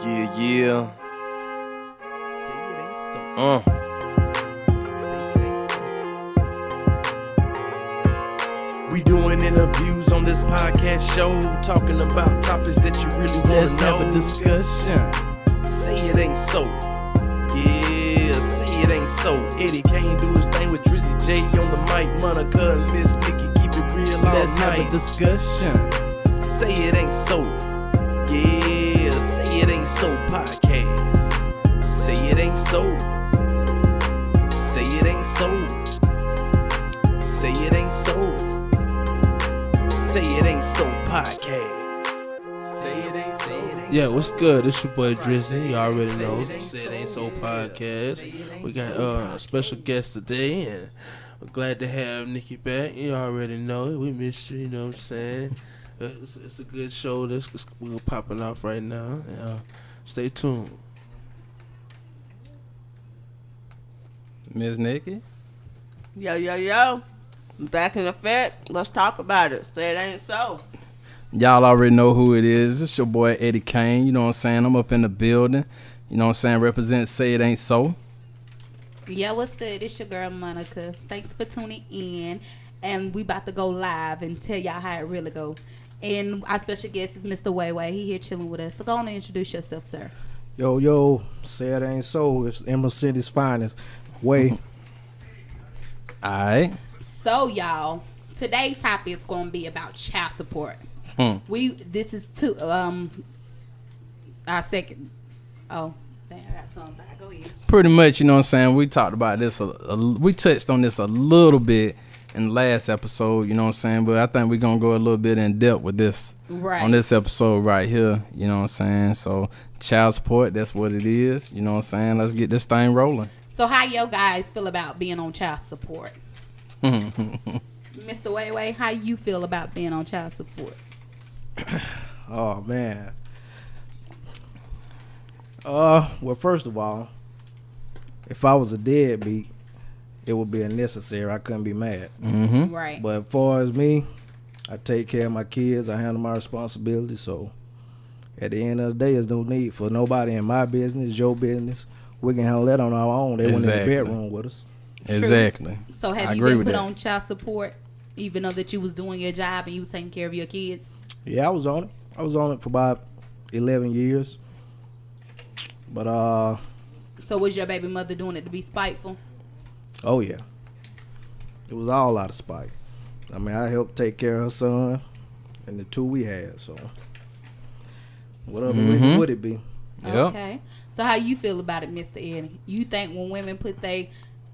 Yeah. We doing interviews on this podcast show, talking about topics that you really want to know. Let's have a discussion. Say it ain't so. Yeah, say it ain't so. Eddie Kane do his thing with Drizzy J on the mic. Monica and Miss Mickey keep it real all Let's night. have a discussion. Say it ain't so. Yeah, say it ain't so podcast. Say it ain't so. Say it ain't so. Say it ain't so. Say it ain't so podcast. Say it ain't so. Yeah, what's good? It's your boy Drizzy. You already know. Say It Ain't So Podcast. We got a special guest today, and we're glad to have Nikki back. You already know it. We missed you, you know what I'm saying? It's a good show. We're popping off right now. Stay tuned. Miss Nikki? Yo. Back in effect. Let's talk about it. Say it ain't so. Y'all already know who it is. It's your boy Eddie Kane. You know what I'm saying? I'm up in the building. You know what I'm saying? Represent Say It Ain't So. Yeah, what's good? It's your girl Monica. Thanks for tuning in. And we about to go live and tell y'all how it really go. And our special guest is Mr. Way. He here chilling with us. So go on and introduce yourself, sir. Yo, say it ain't so. It's Emerald City's finest. Way. Alright. So y'all, today's topic is going to be about child support. This is our second. Oh, dang, I got tongue tied. Go ahead. Pretty much, you know what I'm saying? We talked about this. We touched on this a little bit in the last episode, you know what I'm saying? But I think we're going to go a little bit in depth with this on this episode right here, you know what I'm saying? So, child support, that's what it is, you know what I'm saying? Let's get this thing rolling. So, how yo guys feel about being on child support? Mr. Way, how you feel about being on child support? Oh, man. Well, first of all, if I was a deadbeat, it would be unnecessary. I couldn't be mad. Mm-hmm. Right. But as far as me, I take care of my kids. I handle my responsibilities. So at the end of the day, there's no need for nobody in my business, your business. We can handle that on our own. They went in the bedroom with us. Exactly. So have you been put on child support even though that you was doing your job and you was taking care of your kids? Yeah, I was on it. I was on it for about 11 years. But So was your baby mother doing it to be spiteful? Oh yeah. It was all out of spite. I mean, I helped take care of her son and the two we had, so what other reason would it be? Yep. Okay. So how you feel about it, Mr. Eddie? You think when women put their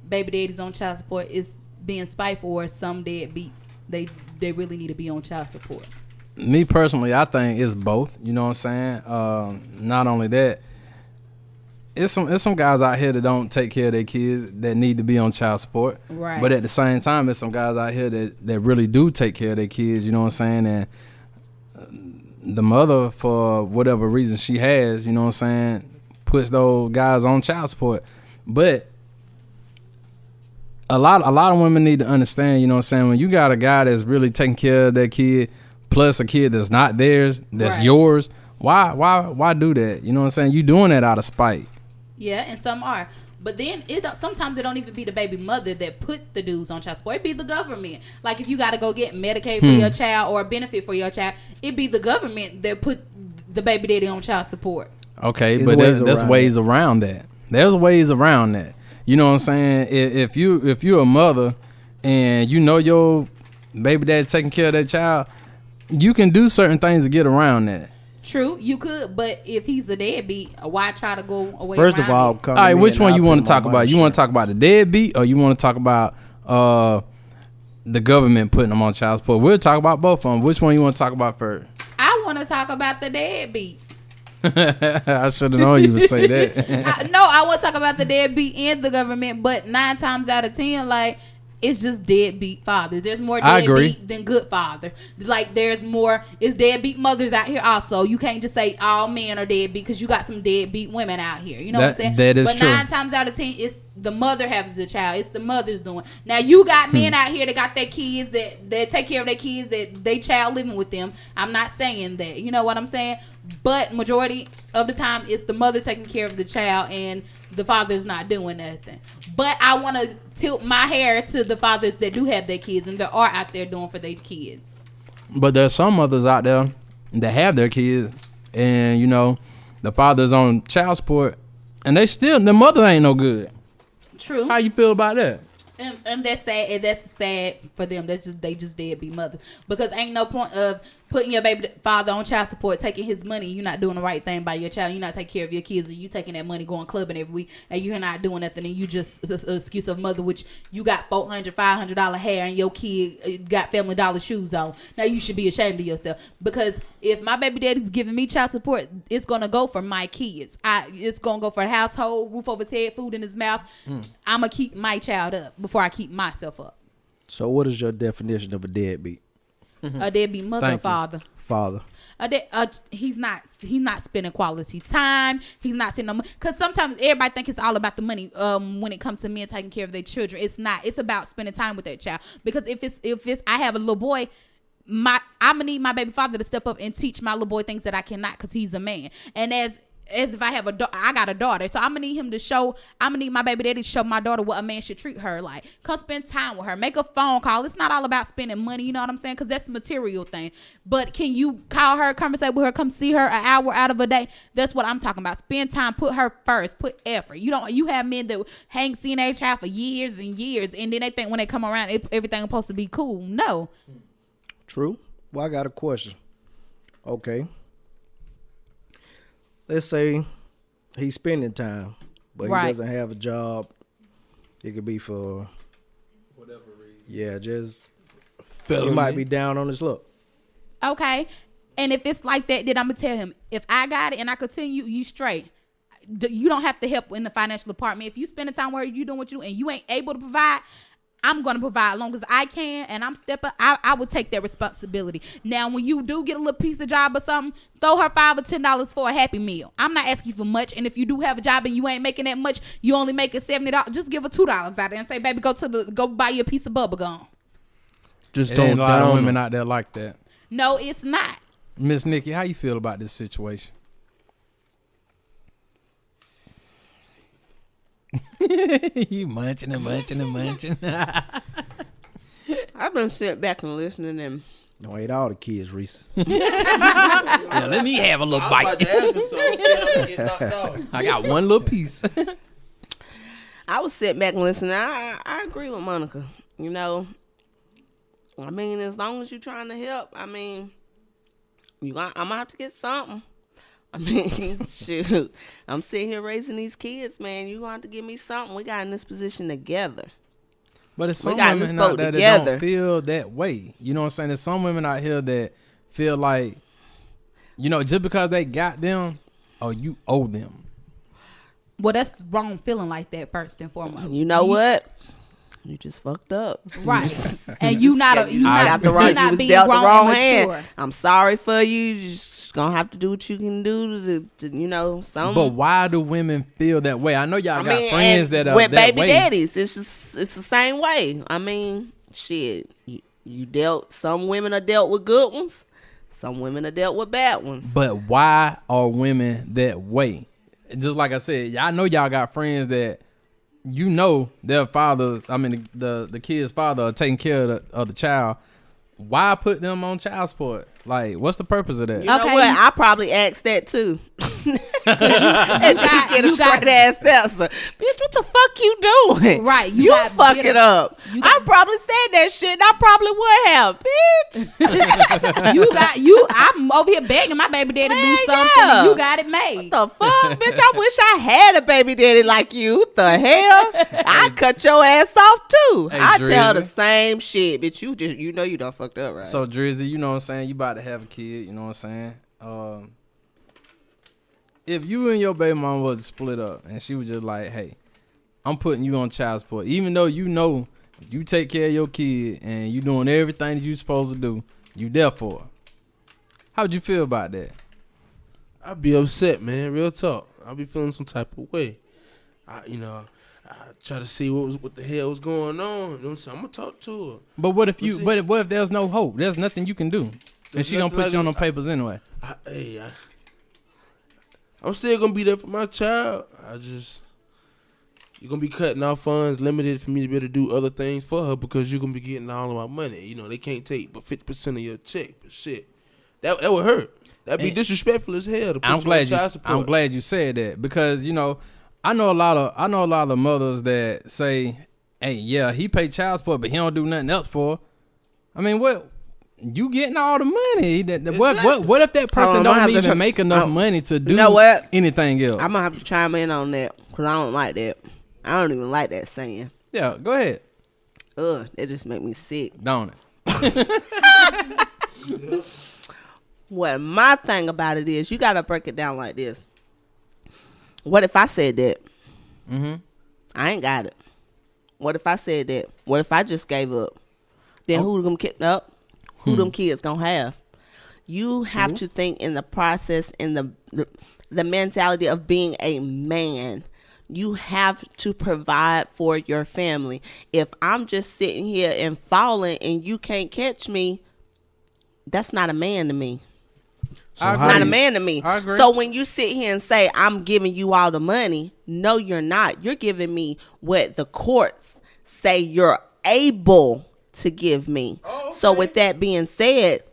baby daddies on child support is being spiteful, or some deadbeats they really need to be on child support? Me personally, I think it's both. You know what I'm saying? Not only that, it's some guys out here that don't take care of their kids that need to be on child support. Right. But at the same time, there's some guys out here that really do take care of their kids. You know what I'm saying? And the mother, for whatever reason she has, you know what I'm saying, puts those guys on child support. But a lot of women need to understand, you know what I'm saying, when you got a guy that's really taking care of their kid, plus a kid that's not theirs, that's yours, why do that? You know what I'm saying? You doing that out of spite. Yeah, and some are. But then sometimes it don't even be the baby mother that put the dudes on child support. It be the government. Like if you got to go get Medicaid for your child or a benefit for your child, it be the government that put the baby daddy on child support. Okay, but there's ways around that. There's ways around that. You know what I'm saying? If you're a mother and you know your baby daddy taking care of that child, you can do certain things to get around that. True, you could, but if he's a deadbeat, why try to go away? First of all, all right, which one you want to talk about? You want to talk about the deadbeat, or you want to talk about the government putting them on child support? We'll talk about both of them. Which one you want to talk about first? I want to talk about the deadbeat. I should have known you would say that. I want to talk about the deadbeat and the government, but 9 times out of 10, like it's just deadbeat fathers. There's more I agree. deadbeat than good father. Like there's more. It's deadbeat mothers out here also. You can't just say all men are deadbeat because you got some deadbeat women out here. You know what I'm saying? That is but true. 9 times out of 10, it's the mother has the child. It's the mother's doing. Now you got men out here that got their kids that take care of their kids, that they child living with them. I'm not saying that. You know what I'm saying? But majority of the time, it's the mother taking care of the child and the father's not doing nothing. But I want to tilt my hair to the fathers that do have their kids and that are out there doing for their kids. But there's some mothers out there that have their kids, and you know, the father's on child support, and the mother ain't no good. True. How you feel about that? And that's sad. And that's sad for them. They just deadbeat mothers, because ain't no point of putting your baby father on child support, taking his money. You're not doing the right thing by your child. You're not taking care of your kids, or you taking that money going clubbing every week, and you're not doing nothing. And you just it's an excuse of mother, which you got $400-$500 hair, and your kid got Family Dollar shoes on. Now you should be ashamed of yourself, because if my baby daddy's giving me child support, it's gonna go for my kids. It's gonna go for a household, roof over his head, food in his mouth. I'm gonna keep my child up before I keep myself up. So what is your definition of a deadbeat? A deadbeat mother or father. Father. He's not spending quality time. He's not sitting on money. Because sometimes everybody think it's all about the money. When it comes to men taking care of their children, it's not. It's about spending time with that child. Because if it's I have a little boy, I'm gonna need my baby father to step up and teach my little boy things that I cannot, because he's a man. And as if I have I got a daughter, so I'm gonna need my baby daddy to show my daughter what a man should treat her like. Come spend time with her, make a phone call. It's not all about spending money, you know what I'm saying? Because that's a material thing. But can you call her, conversate with her, come see her an hour out of a day? That's what I'm talking about. Spend time, put her first, put effort. You have men that hang seeing their child for years and years, and then they think when they come around everything's supposed to be cool. No. True. Well, I got a question. Okay. Let's say he's spending time, but he doesn't have a job. It could be for whatever reason. Yeah, just he might be down on his luck. Okay. And if it's like that, then I'm going to tell him, if I got it and I continue, you straight. You don't have to help in the financial department. If you spend the time where you doing what you do and you ain't able to provide, I'm going to provide as long as I can, and I'm stepping. I would take that responsibility. Now, when you do get a little piece of job or something, throw her $5 or $10 for a Happy Meal. I'm not asking for much, and if you do have a job and you ain't making that much, you only making $70, just give her $2 out there and say, baby, go buy you a piece of bubble gum. Just There ain't don't a lot of down women them. out there like that. No, it's not. Miss Nikki, how you feel about this situation? You munching and munching and munching. I've been sitting back and listening and Don't eat all the kids, Reese. Yeah, let me have a little bite. I got one little piece. I was sitting back and listening. I agree with Monica. You know, I mean, as long as you're trying to help, I mean, I'm gonna have to get something. I mean, shoot, I'm sitting here raising these kids, man. You gonna have to give me something. We got in this position together. But it's We some got this women out boat there that together. don't feel that way. You know what I'm saying? There's some women out here that feel like, you know, just because they got them, oh, you owe them. Well, that's wrong feeling like that first and foremost. You know what? You just fucked up. Right. And you not You got the wrong. You was being dealt the grown wrong and hand. mature. I'm sorry for you. You just gonna have to do what you can do to you know, some. But why do women feel that way? I know y'all I got mean, friends and that are with that baby way. daddies, it's the same way. I mean, shit. You dealt. Some women are dealt with good ones. Some women are dealt with bad ones. But why are women that way? Just like I said, y'all know y'all got friends that, you know, their father, I mean, the kid's father are taking care of the child. Why put them on child support? Like, what's the purpose of that? You know Okay, what? you- I probably asked that too. And Get a straight ass answer. Bitch, what the fuck you doing? Right, You, you got fuck bitter- it up. you I got- probably said that shit and I probably would have. Bitch. I'm over here begging my baby daddy to do Man, something, yeah. and you got it made. The fuck? Bitch, I wish I had a baby daddy like you. What the hell? I cut your ass off too. Hey, I tell the Drizzy. same shit. Bitch, you know you done fucked up, right? So, Drizzy, you know what I'm saying? You about to have a kid, you know what I'm saying? If you and your baby mama was to split up and she was just like, hey, I'm putting you on child support, even though you know You take care of your kid and you doing everything that you supposed to do. You there for her. How'd you feel about that? I'd be upset, man. Real talk. I'd be feeling some type of way. I try to see what the hell was going on. You know what I'm saying? I'm gonna talk to her. But what if what if there's no hope? There's nothing you can do, and she gonna put you on them papers anyway. I'm still gonna be there for my child. You're gonna be cutting off funds, limited for me to be able to do other things for her because you're gonna be getting all of my money. You know, they can't take but 50% of your check. But shit, that would hurt. That'd be disrespectful as hell to put you on child support. I'm glad you said that because I know a lot of mothers that say, "Hey, yeah, he paid child support, but he don't do nothing else for her." I mean, what? You getting all the money? What if that person don't even make enough money to do anything else? I'm gonna have to chime in on that because I don't like that. I don't even like that saying. Yeah, go ahead. It just make me sick. Don't it? Well, my thing about it is you gotta break it down like this. What if I said that? Mm-hmm. I ain't got it. What if I said that? What if I just gave up? Then who them kids gonna have? You have to think in the process, in the mentality of being a man. You have to provide for your family. If I'm just sitting here and falling and you can't catch me, that's not a man to me. It's not a man to me. I agree. So when you sit here and say, I'm giving you all the money, no, you're not. You're giving me what the courts say you're able to give me. Oh, okay. So with that being said,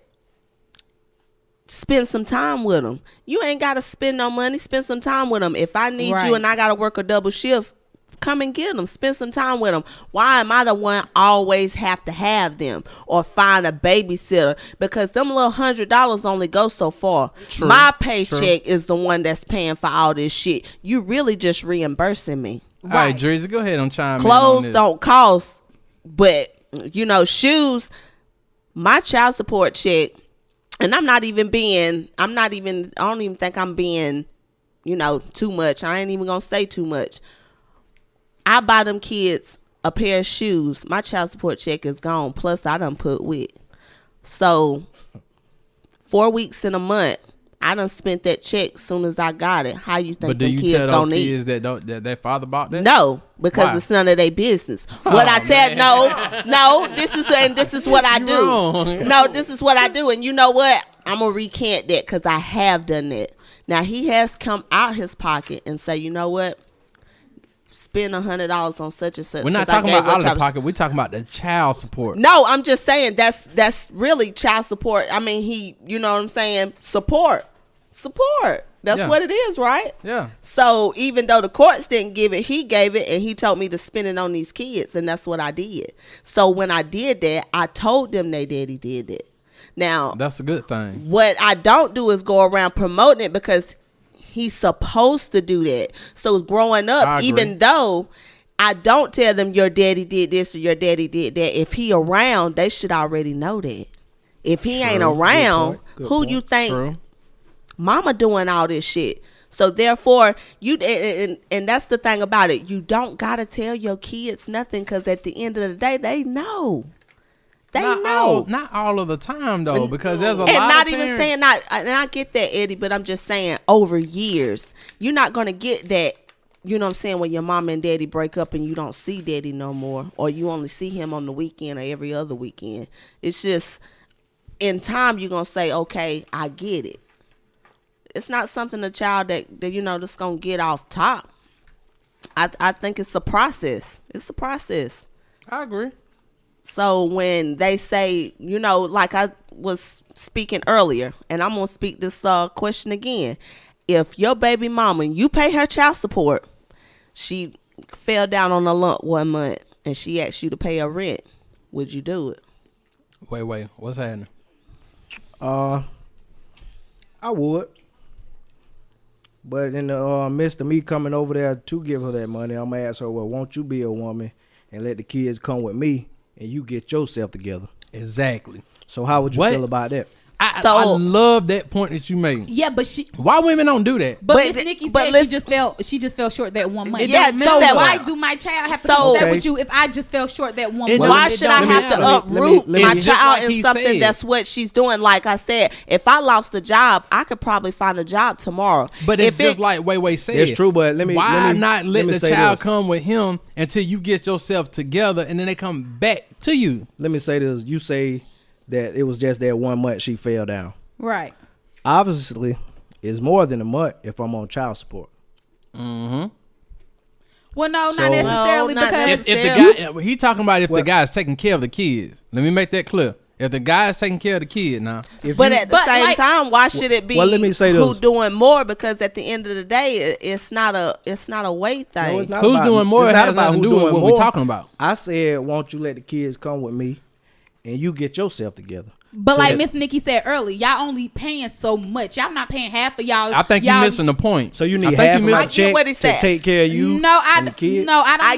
spend some time with them. You ain't got to spend no money. Spend some time with them. If I need you and I got to work a double shift, come and get them. Spend some time with them. Why am I the one always have to have them or find a babysitter? Because them little $100 only go so far. True. My paycheck is the one that's paying for all this shit. You really just reimbursing me. All right, Drizzy, go ahead and chime in. Clothes don't cost, but shoes. My child support check. And I don't even think I'm being, too much. I ain't even going to say too much. I buy them kids a pair of shoes. My child support check is gone. Plus, I done put with. So, 4 weeks in a month, I done spent that check as soon as I got it. How you think them kids gonna eat? But do you tell those kids that their father bought that? No, because it's none of their business. What I tell, no, this is what I do. Wrong. No, this is what I do. And you know what? I'm going to recant that because I have done that. Now, he has come out his pocket and say, you know what? Spend $100 on such and such. We're not talking about out of the pocket. We're talking about the child support. No, I'm just saying that's really child support. I mean, you know what I'm saying? Support. That's what it is, right? Yeah. So even though the courts didn't give it, he gave it, and he told me to spend it on these kids, and that's what I did. So when I did that, I told them they daddy did it. Now, that's a good thing. What I don't do is go around promoting it because he's supposed to do that. So growing up, even though I don't tell them your daddy did this or your daddy did that, if he around, they should already know that. If he ain't around, Good point. You think True. Mama doing all this shit? So therefore, and that's the thing about it. You don't gotta tell your kids nothing because at the end of the day, they know. Not all of the time though, because there's a lot of parents. And not even saying and I get that, Eddie, but I'm just saying over years, you're not gonna get that. You know what I'm saying? When your mom and daddy break up and you don't see daddy no more, or you only see him on the weekend or every other weekend. It's just in time you're gonna say, okay, I get it. It's not something a child that that's gonna get off top. I think it's a process. It's a process. I agree. So when they say, like I was speaking earlier, and I'm going to speak this question again. If your baby mama, you pay her child support, she fell down on a lump one month and she asked you to pay her rent, would you do it? Wait, what's happening? I would. But in the midst of me coming over there to give her that money, I'm going to ask her, well, won't you be a woman and let the kids come with me? And you get yourself together. Exactly. So how would you feel about that? I love that point that you made. Yeah, but why women don't do that? But Miss Nikki said she just fell short that 1 month. Yeah, so why do my child have to come stay with you if I just fell short that 1 month? Why should I have to uproot my child in something that's what she's doing? Like I said, if I lost a job, I could probably find a job tomorrow. But it's just like Way said. It's true, but why not let the child come with him until you get yourself together and then they come back to you? Let me say this. You say that it was just that 1 month she fell down. Right. Obviously, it's more than a month if I'm on child support. Mm-hmm. Well, not necessarily because if the guy he talking about the guy is taking care of the kids. Let me make that clear. If the guy is taking care of the kid now, but at the same time, why should it be let me say who's doing more? Because at the end of the day, it's not a weight thing. No, it's not who's about, doing more? It has nothing to do with what we're talking about. I said, won't you let the kids come with me, and you get yourself together. But like Miss Nikki said earlier, y'all only paying so much. Y'all not paying half of y'all. I think you're missing the point. So you need half of my check to take care of you. I don't need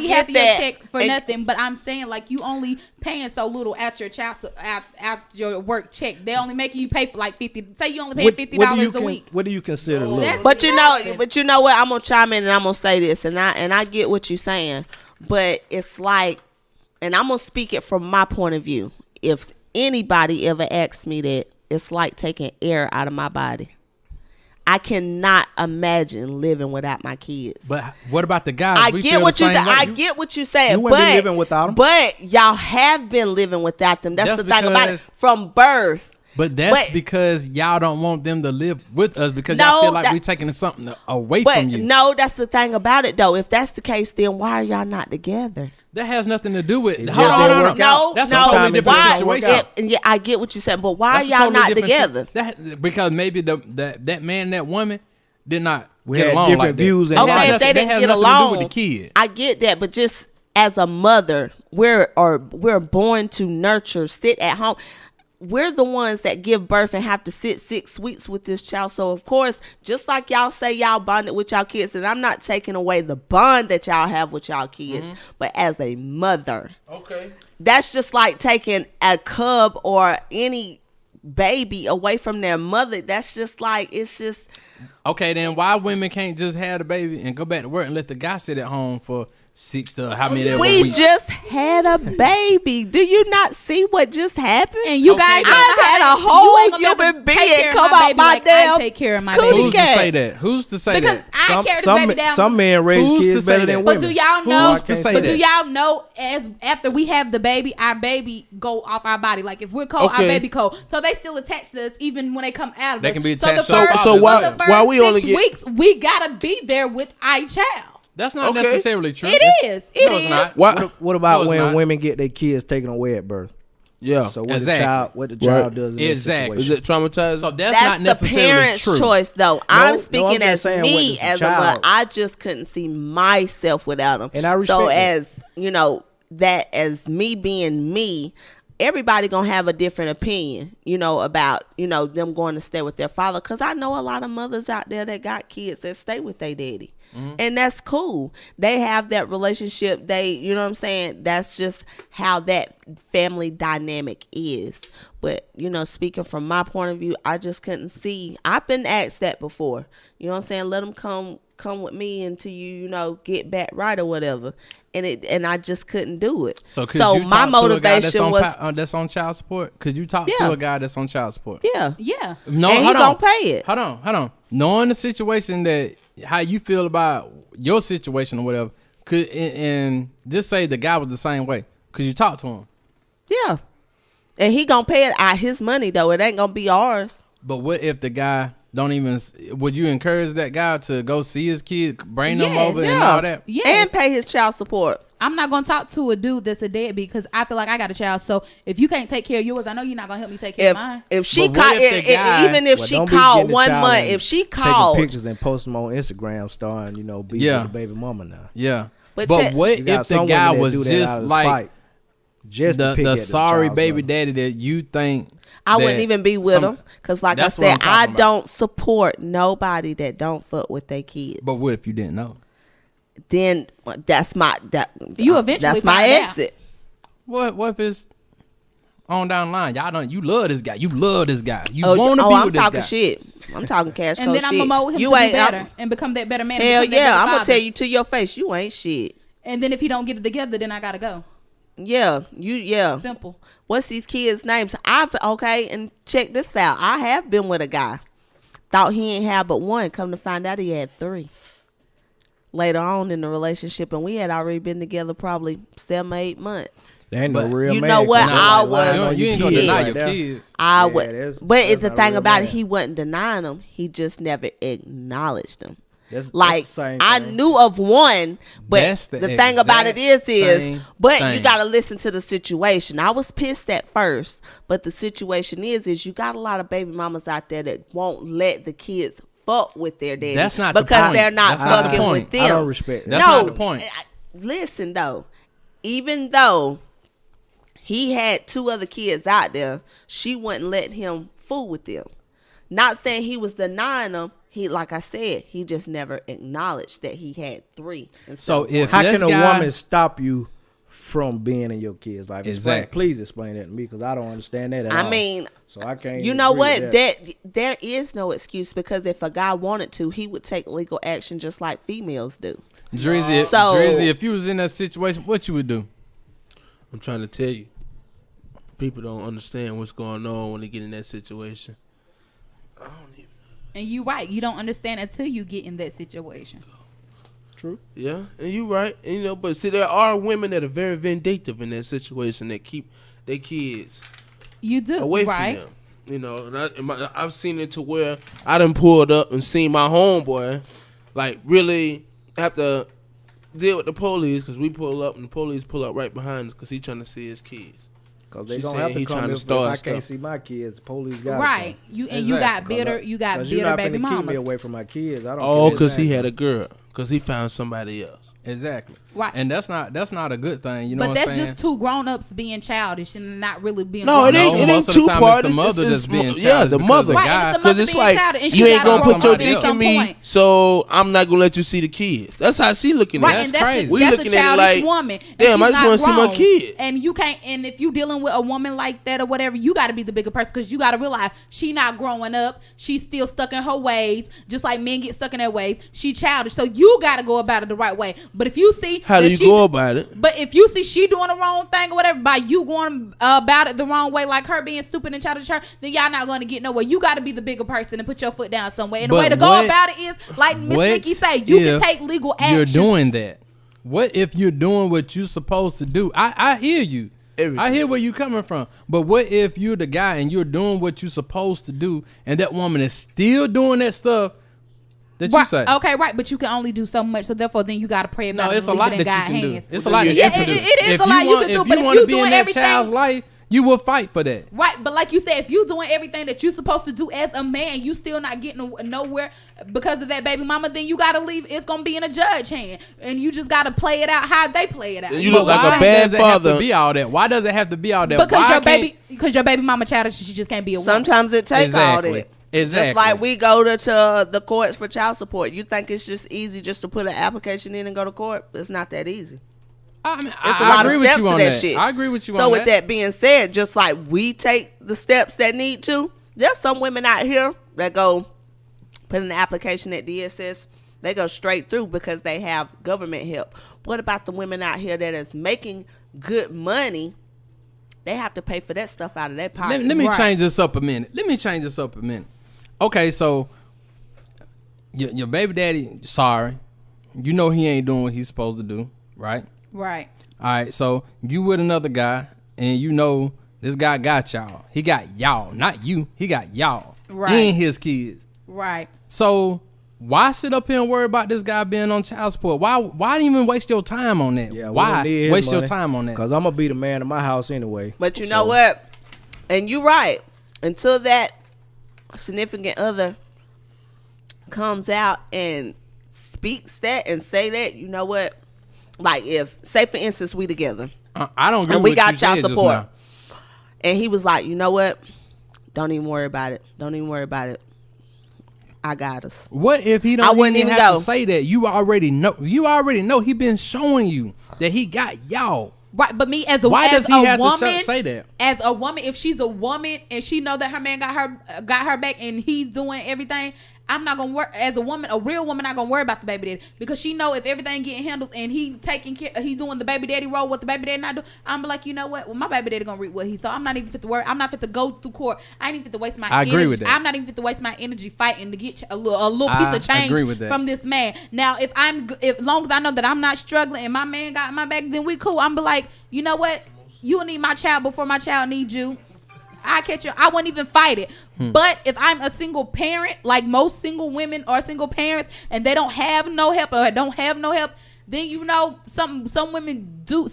half of your check for nothing. But I'm saying like you only paying so little at your child at your work check. They only making you pay for like $50. Say you only pay $50 a week. What do you consider little? But you know what? I'm gonna chime in and I'm gonna say this, and I get what you're saying, but it's like, and I'm gonna speak it from my point of view. If anybody ever asks me that, it's like taking air out of my body. I cannot imagine living without my kids. But what about the guys? I get what you saying. You wouldn't be living without them. But y'all have been living without them. That's the thing about it. From birth. But that's because y'all don't want them to live with us because y'all feel like we're taking something away from you. No, that's the thing about it, though. If that's the case, then why are y'all not together? That has nothing to do with it. No, that's a totally different situation. Yeah, I get what you're saying, but why are y'all not together? Because maybe that man and that woman did not get along. Different views. Okay, if they didn't get along, with the kid. I get that, but just as a mother, we're born to nurture, sit at home. We're the ones that give birth and have to sit 6 weeks with this child. So, of course, just like y'all say y'all bonded with y'all kids, and I'm not taking away the bond that y'all have with y'all kids, but as a mother, that's just like taking a cub or any baby away from their mother. That's just like, it's just... Okay, then why women can't just have the baby and go back to work and let the guy sit at home for 6 to how many we just had a baby. Do you not see what just happened? And you guys, I had a whole human being come out my damn. I take care of my baby. Who's to say that? Who's to say because that? I carry the baby down. Some men raise kids better than women. But do y'all know? Who's to say that? Do y'all know? As after we have the baby, our baby go off our body. Like if we're cold, our baby cold. So they still attach to us even when they come out of us. They can be attached. So why we only get 6 weeks? We gotta be there with our child. That's not necessarily true. It is. It's not. What about when women get their kids taken away at birth? Yeah. So what the child does in this situation. Is it traumatizing? So that's not necessarily the parent's true. choice, though. I'm speaking as me as a mother. child. I just couldn't see myself without them. And I respect so that. as that as me being me, everybody gonna have a different opinion, about them going to stay with their father. Because I know a lot of mothers out there that got kids that stay with their daddy. And that's cool. They have that relationship. You know what I'm saying? That's just how that family dynamic is. But, speaking from my point of view, I just couldn't see. I've been asked that before. You know what I'm saying? Let them come with me until you, get back right or whatever. And I just couldn't do it. So you my talk motivation to a guy was that's on child support? Could you talk to a guy that's on child support? Yeah. No, and he gonna pay it. Hold on. Knowing the situation that how you feel about your situation or whatever, and just say the guy was the same way. Could you talk to him? Yeah. And he gonna pay it out his money though. It ain't gonna be ours. But what if the guy don't even? Would you encourage that guy to go see his kid, bring them over, and all that? Yes. And pay his child support. I'm not gonna talk to a dude that's a deadbeat because I feel like I got a child. So if you can't take care of yours, I know you're not gonna help me take care of mine. If she called, even if she called 1 month, if she called, taking pictures and posting them on Instagram, starring, be with the baby mama now. Yeah. But what if the guy was just like the sorry baby daddy that you think? I wouldn't even be with him because, like I said, I don't support nobody that don't fuck with their kids. But what if you didn't know? Then that's my you eventually that's my exit. What if it's on down the line, y'all don't. You love this guy. You love this guy. You want to be I'm with this guy. talking shit. I'm talking cash And cold then I'm shit. gonna mold him You to be ain't better and become that better man. and Hell become that yeah, better I'm gonna father. tell you to your face, you ain't shit. And then if he don't get it together, then I gotta go. Yeah. Simple. What's these kids' names? And check this out. I have been with a guy. Thought he ain't had but one. Come to find out he had 3. Later on in the relationship, and we had already been together probably 7 or 8 months. There ain't no But real you man. know what? coming I out lying was- on You your ain't gonna kids deny right your there. kids. I Yeah, would, that's but the not a thing real about man. it, he wasn't denying them. He just never acknowledged them. That's Like the same I thing. knew of one, but That's the the thing about it exact is, same but thing. you gotta listen to the situation. I was pissed at first, but the situation is you got a lot of baby mamas out there that won't let the kids fuck with their daddy. That's not the because point. they're not That's not the fucking point. with them. I don't respect that. That's not the point. Listen though, even though he had 2 other kids out there, she wouldn't let him fool with them. Not saying he was denying them. He, like I said, he just never acknowledged that he had 3. So if How this can a guy, woman stop you from being in your kids' life? Exactly. Please explain that to me, because I don't understand that at all. I mean, so I can't. you know agree what? with that. There is no excuse, because if a guy wanted to, he would take legal action just like females do. Drizzy, So- Drizzy, if you was in that situation, what you would do? I'm trying to tell you, people don't understand what's going on when they get in that situation. And you right. You don't understand until you get in that situation. True. Yeah, and you right. And, but see, there are women that are very vindictive in that situation that keep their kids You do. away right. from them. And I've seen it to where I done pulled up and seen my homeboy like really have to deal with the police, because we pull up and the police pull up right behind us because he trying to see his kids. Because they She gonna saying have to he come trying to if start I can't stuff. see my kids. Police got Right. You and you got bitter. You got you're bitter not baby finna keep me mamas. away from my kids. I don't. Oh, care. because he had a girl. Because he found somebody else. Exactly. Right. And that's not a good thing. You know But what I'm that's saying? just 2 grown-ups being childish and not really being. No, it grown ain't. up. It most ain't of the two time parties. It's the mother that's being yeah, childish the because mother. the Right, guy. it's the Because mother it's being like childish, and you she ain't gotta gonna put grow your up at dick in some me, point. so I'm not gonna let you see the kids. That's how she looking at Right, it. and That's that's, crazy. the, We that's a looking at it childish like, woman. And damn, she's I just not wanna see my grown. kid. And you can't. And if you dealing with a woman like that or whatever, you got to be the bigger person, because you got to realize she not growing up. She's still stuck in her ways, just like men get stuck in their ways. She childish, so you got to go about it the right way. But if you see How do that you she go about it? But if you see she doing the wrong thing or whatever, by you going about it the wrong way, like her being stupid and childish, then y'all not going to get nowhere. You got to be the bigger person and put your foot down somewhere. And the But way to go what- about it is, like Miss what Nikki say, you can if take legal action. You're doing that. What if you're doing what you're supposed to do? I hear you. Everything. I hear where you're coming from. But what if you're the guy and you're doing what you're supposed to do, and that woman is still doing that stuff that you Right, say? okay, right, but you can only do so much, so therefore then you got to pray about No, it. it's and a lot leave it that in you can God's do. hands. It's a lot that Yeah, you can do. it is If a lot you want- can do, if but if wanna you be in doing that everything- child's life, you will fight for that. Right, but like you said, if you doing everything that you're supposed to do as a man, you still not getting nowhere because of that baby mama, then you gotta leave. It's gonna be in a judge hand, and you just gotta play it out how they play it out. You But look like why a bad does it have father. to be all that? Why does it have to be all that? because Why your baby mama childish, she just can't be a woman. Sometimes it takes Exactly. all that. Exactly. Just like we go to the courts for child support. You think it's just easy just to put an application in and go to court? It's not that easy. I mean, It's I a lot agree of with steps you to on that that. shit. I agree with you So on with that being said, just like we take the steps that need to, there's some women out here that go put in an application at DSS. They go straight through because they have government help. What about the women out here that is making good money? They have to pay for that stuff out of their pocket. Let me Right. change this up a minute. Okay, so your baby daddy, sorry, you know he ain't doing what he's supposed to do, right? Right. All right, so you with another guy, and you know this guy got y'all. He got y'all, not you. He got y'all. Right. He ain't his kids. Right. So why sit up here and worry about this guy being on child support? Why even waste your time on that? Yeah, we why don't need his waste your money, time on that? Because I'm gonna be the man in my house anyway. But you know what? And you're right. Until that significant other comes out and speaks that and say that, you know what? Like if, say for instance, we together I don't agree and with we got you child said just support, now. and he was like, you know what? Don't even worry about it. Don't even worry about it. I got us. What if he I don't wouldn't even even have go. to say that? You already know. You already know he been showing you that he got y'all. Right, but me as a Why does he have woman, to say that? As a woman, if she's a woman and she know that her man got her back and he's doing everything, I'm not gonna worry. As a woman, a real woman, not gonna worry about the baby daddy, because she know if everything getting handled and he taking care, he doing the baby daddy role, what the baby daddy not do. I'm be like, you know what? Well, my baby daddy gonna reap what he saw. I'm not even fit to worry. I'm not fit to go through court. I ain't even fit to waste my. I energy. agree with that. I'm not even fit to waste my energy fighting to get a little piece of change from this man. Now, if long as I know that I'm not struggling and my man got my back, then we cool. I'm be like, you know what? You will need my child before my child needs you. I catch you. I wouldn't even fight it. But if I'm a single parent, like most single women are single parents, and they don't have no help or don't have no help, then you know some women do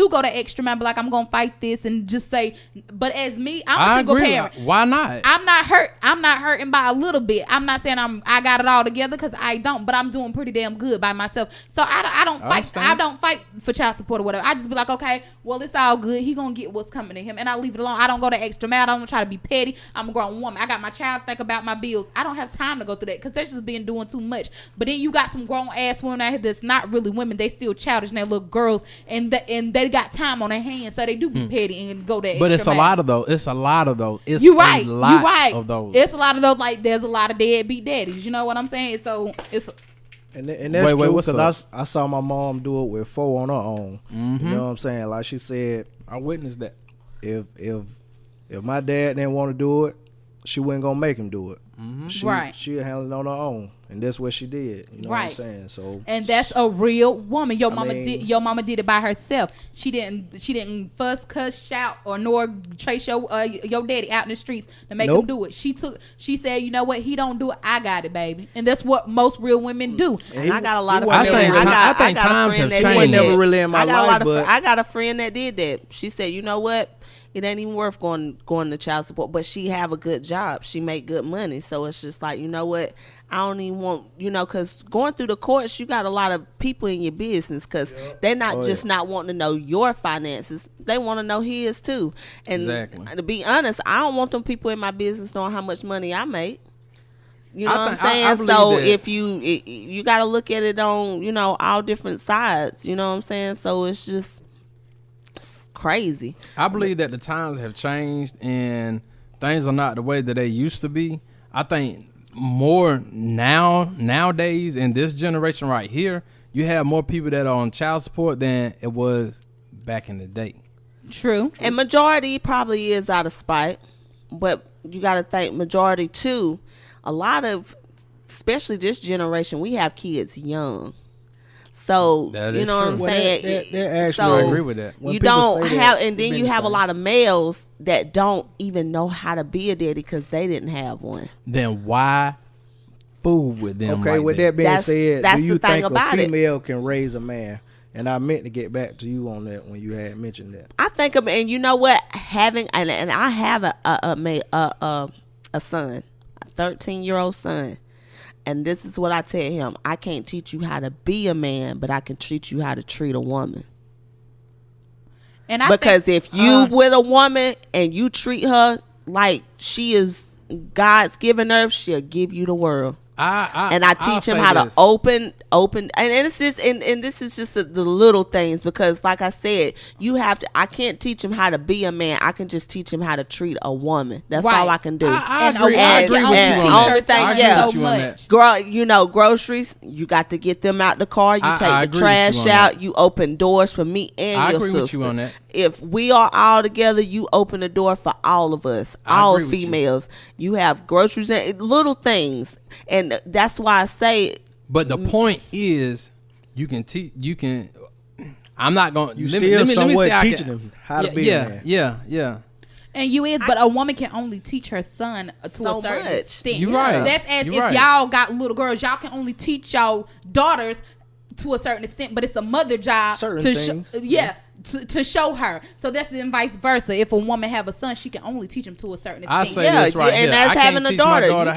go the extra mile, be like, I'm gonna fight this and just say. But as me, I'm a single parent. Why not? I'm not hurting by a little bit. I'm not saying I got it all together, because I don't, but I'm doing pretty damn good by myself. So I don't fight. I don't fight for child support or whatever. I just be like, okay, well, it's all good. He gonna get what's coming to him, and I leave it alone. I don't go the extra mile. I don't try to be petty. I'm a grown woman. I got my child to think about, my bills. I don't have time to go through that, because that's just being doing too much. But then you got some grown ass women out here that's not really women. They still childish and they little girls, and they got time on their hands, so they do be petty and go that. But extra it's mile. a lot of those. It's a lot of those. It's You're right. a lot You're right. of those. It's a lot of those. Like, there's a lot of deadbeat daddies. You know what I'm saying? So it's. And that's true, because I saw my mom do it with 4 on her own. You know what I'm saying? Like she said, I witnessed that. If my dad didn't want to do it, she wasn't gonna make him do it. She'll handle it on her own, and that's what she did. You know what I'm saying? So, and that's a real woman. Your mama did it by herself. She didn't fuss, cuss, shout, or nor trace your daddy out in the streets to make him do it. She said, you know what? He don't do it. I got it, baby. And that's what most real women do. And I got a lot of friends. I think times have changed. He was never really in my life, but I got a friend that did that. She said, you know what? It ain't even worth going to child support, but she have a good job. She make good money. So it's just like, you know what? I don't even want, because going through the courts, you got a lot of people in your business, because they're not not wanting to know your finances. They want to know his too. And to be honest, I don't want them people in my business knowing how much money I make. You know what I'm saying? So if you got to look at it on, all different sides. You know what I'm saying? So it's just crazy. I believe that the times have changed and things are not the way that they used to be. I think more nowadays in this generation right here, you have more people that are on child support than it was back in the day. True. And majority probably is out of spite, but you got to think majority too. A lot of, especially this generation, we have kids young. So, you know what I'm saying? I agree with that. You don't have, and then you have a lot of males that don't even know how to be a daddy because they didn't have one. Then why fool with them? Okay, with that being said, do you think a female can raise a man? And I meant to get back to you on that when you had mentioned that. I think, and you know what? Having, and I have a son, a 13-year-old son. And this is what I tell him. I can't teach you how to be a man, but I can teach you how to treat a woman. And because if you with a woman and you treat her like she is God's given her, she'll give you the world. I teach him how to open, and it's just, and this is just the little things, because like I said, you have to. I can't teach him how to be a man. I can just teach him how to treat a woman. That's all I can do. I agree with you on that. Groceries, you got to get them out the car. You take the trash out. You open doors for me and your sister. With you on that. If we are all together, you open the door for all of us, all females. You have groceries and little things, and that's why I say. But the point is, you can teach. You can. I'm not going. You still somewhat teaching them how to be a man. Yeah. And but a woman can only teach her son to a certain extent. You're right. That's as if y'all got little girls, y'all can only teach y'all daughters to a certain extent, but it's a mother job to show her. So that's then vice versa. If a woman have a son, she can only teach him to a certain extent. I say this right here. And that's I having can't a daughter. teach my daughter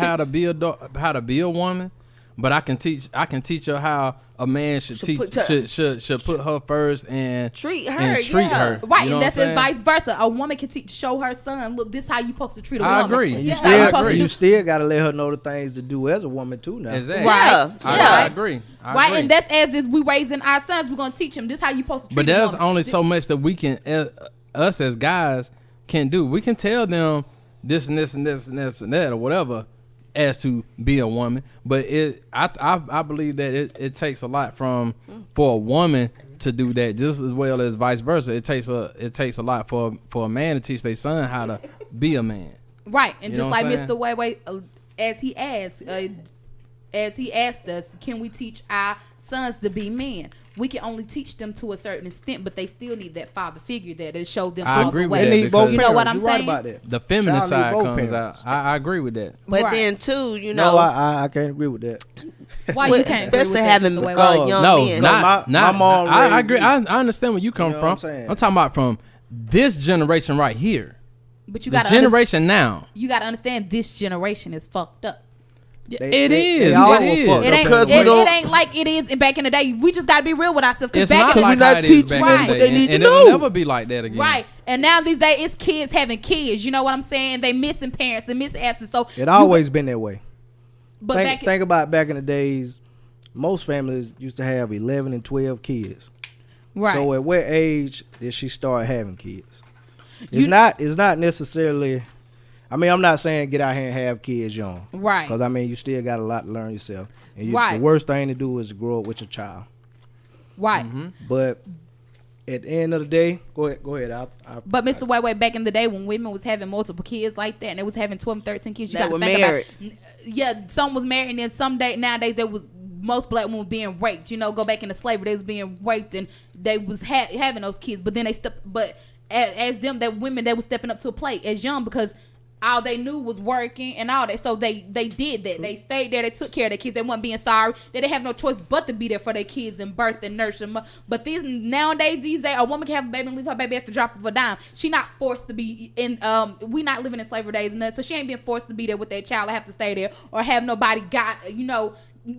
how to be a woman, but I can teach her how a man should put her first and treat her. Right, you know and that's vice versa. A woman can show her son, look, this is how you supposed to treat a woman. I agree. You still got to let her know the things to do as a woman too now. Exactly. Right. I agree. Right, and that's as if we raising our sons, we're gonna teach them this is how you supposed to treat. But there's only so much that we can, us as guys can do. We can tell them this and this and this and this and that or whatever as to be a woman. But I believe that it takes a lot for a woman to do that just as well as vice versa. It takes a lot for a man to teach their son how to be a man. Right, and you just like Mr. Way, as he asked us, can we teach our sons to be men? We can only teach them to a certain extent, but they still need that father figure there to show them all the way. They need both you know what I'm saying? saying? About that. The feminine side comes out. I agree with that. But then too, you know, I can't agree with that. Why you can't? Especially having young men. My mom. I agree. I understand where you come from. I'm talking about from this generation right here. But you got generation now. You got to understand this generation is fucked up. It is. It ain't like it is back in the day. We just gotta be real with ourselves. It's not like how it is back in the day. They need to know. It'll never be like that again. Right. And now these days it's kids having kids. You know what I'm saying? They missing parents and missing absence. So it always been that way. But think about back in the days, most families used to have 11 and 12 kids. Right. So at what age did she start having kids? It's not necessarily. I mean, I'm not saying get out here and have kids young. Right. Because, I mean, you still got a lot to learn yourself. And right. The worst thing to do is grow up with your child. Right. Mm-hmm. But at the end of the day, go ahead. But Mr. Way back in the day when women was having multiple kids like that and they was having 12, 13 kids, you got to think married. Yeah, some was married and then nowadays there was most black women being raped. You know, go back into slavery, they was being raped and they was having those kids. But then as women, they was stepping up to a plate as young because all they knew was working and all that. So they did that. They stayed there. They took care of their kids. They weren't being sorry. They didn't have no choice but to be there for their kids and birth and nurture them. But nowadays, a woman can have a baby and leave her baby at the drop of a dime. She not forced to be in, we not living in slavery days and that. So she ain't being forced to be there with that child. I have to stay there or have nobody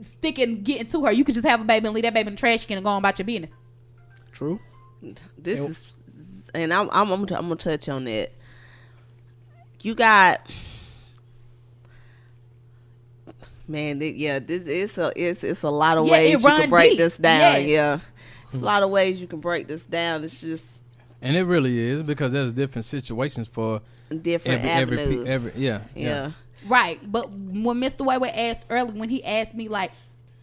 sticking, getting to her. You could just have a baby and leave that baby in the trash can and go on about your business. True. I'm gonna touch on that. You got, man. It's a lot of ways you can break this down. Yes. Yeah, it's a lot of ways you can break this down. It's just, and it really is because there's different situations for different avenues. Yeah. Right, but when Mr. Way asked earlier, when he asked me like,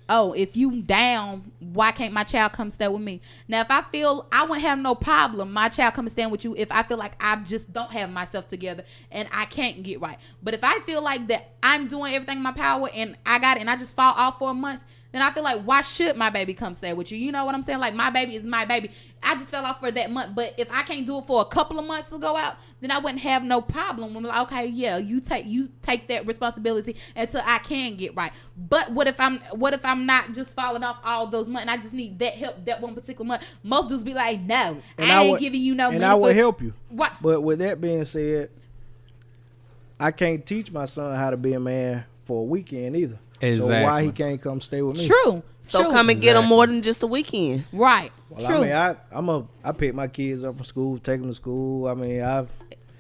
oh, if you down, why can't my child come stay with me? Now, if I feel I wouldn't have no problem, my child come and stand with you if I feel like I just don't have myself together and I can't get right. But if I feel like that I'm doing everything in my power and I got it and I just fall off for a month, then I feel like, why should my baby come stay with you? You know what I'm saying? Like, my baby is my baby. I just fell off for that month. But if I can't do it for a couple of months to go out, then I wouldn't have no problem. I'm like, okay, yeah, you take that responsibility until I can get right. But what if I'm not just falling off all those months and I just need that help that one particular month? Most dudes be like, no, I ain't giving you no money. And I would help you. What? But with that being said, I can't teach my son how to be a man for a weekend either. Exactly. So why he can't come stay with me? True. So come and get him more than just a weekend. Right. Well, True. I mean, I pick my kids up from school, take them to school. I mean,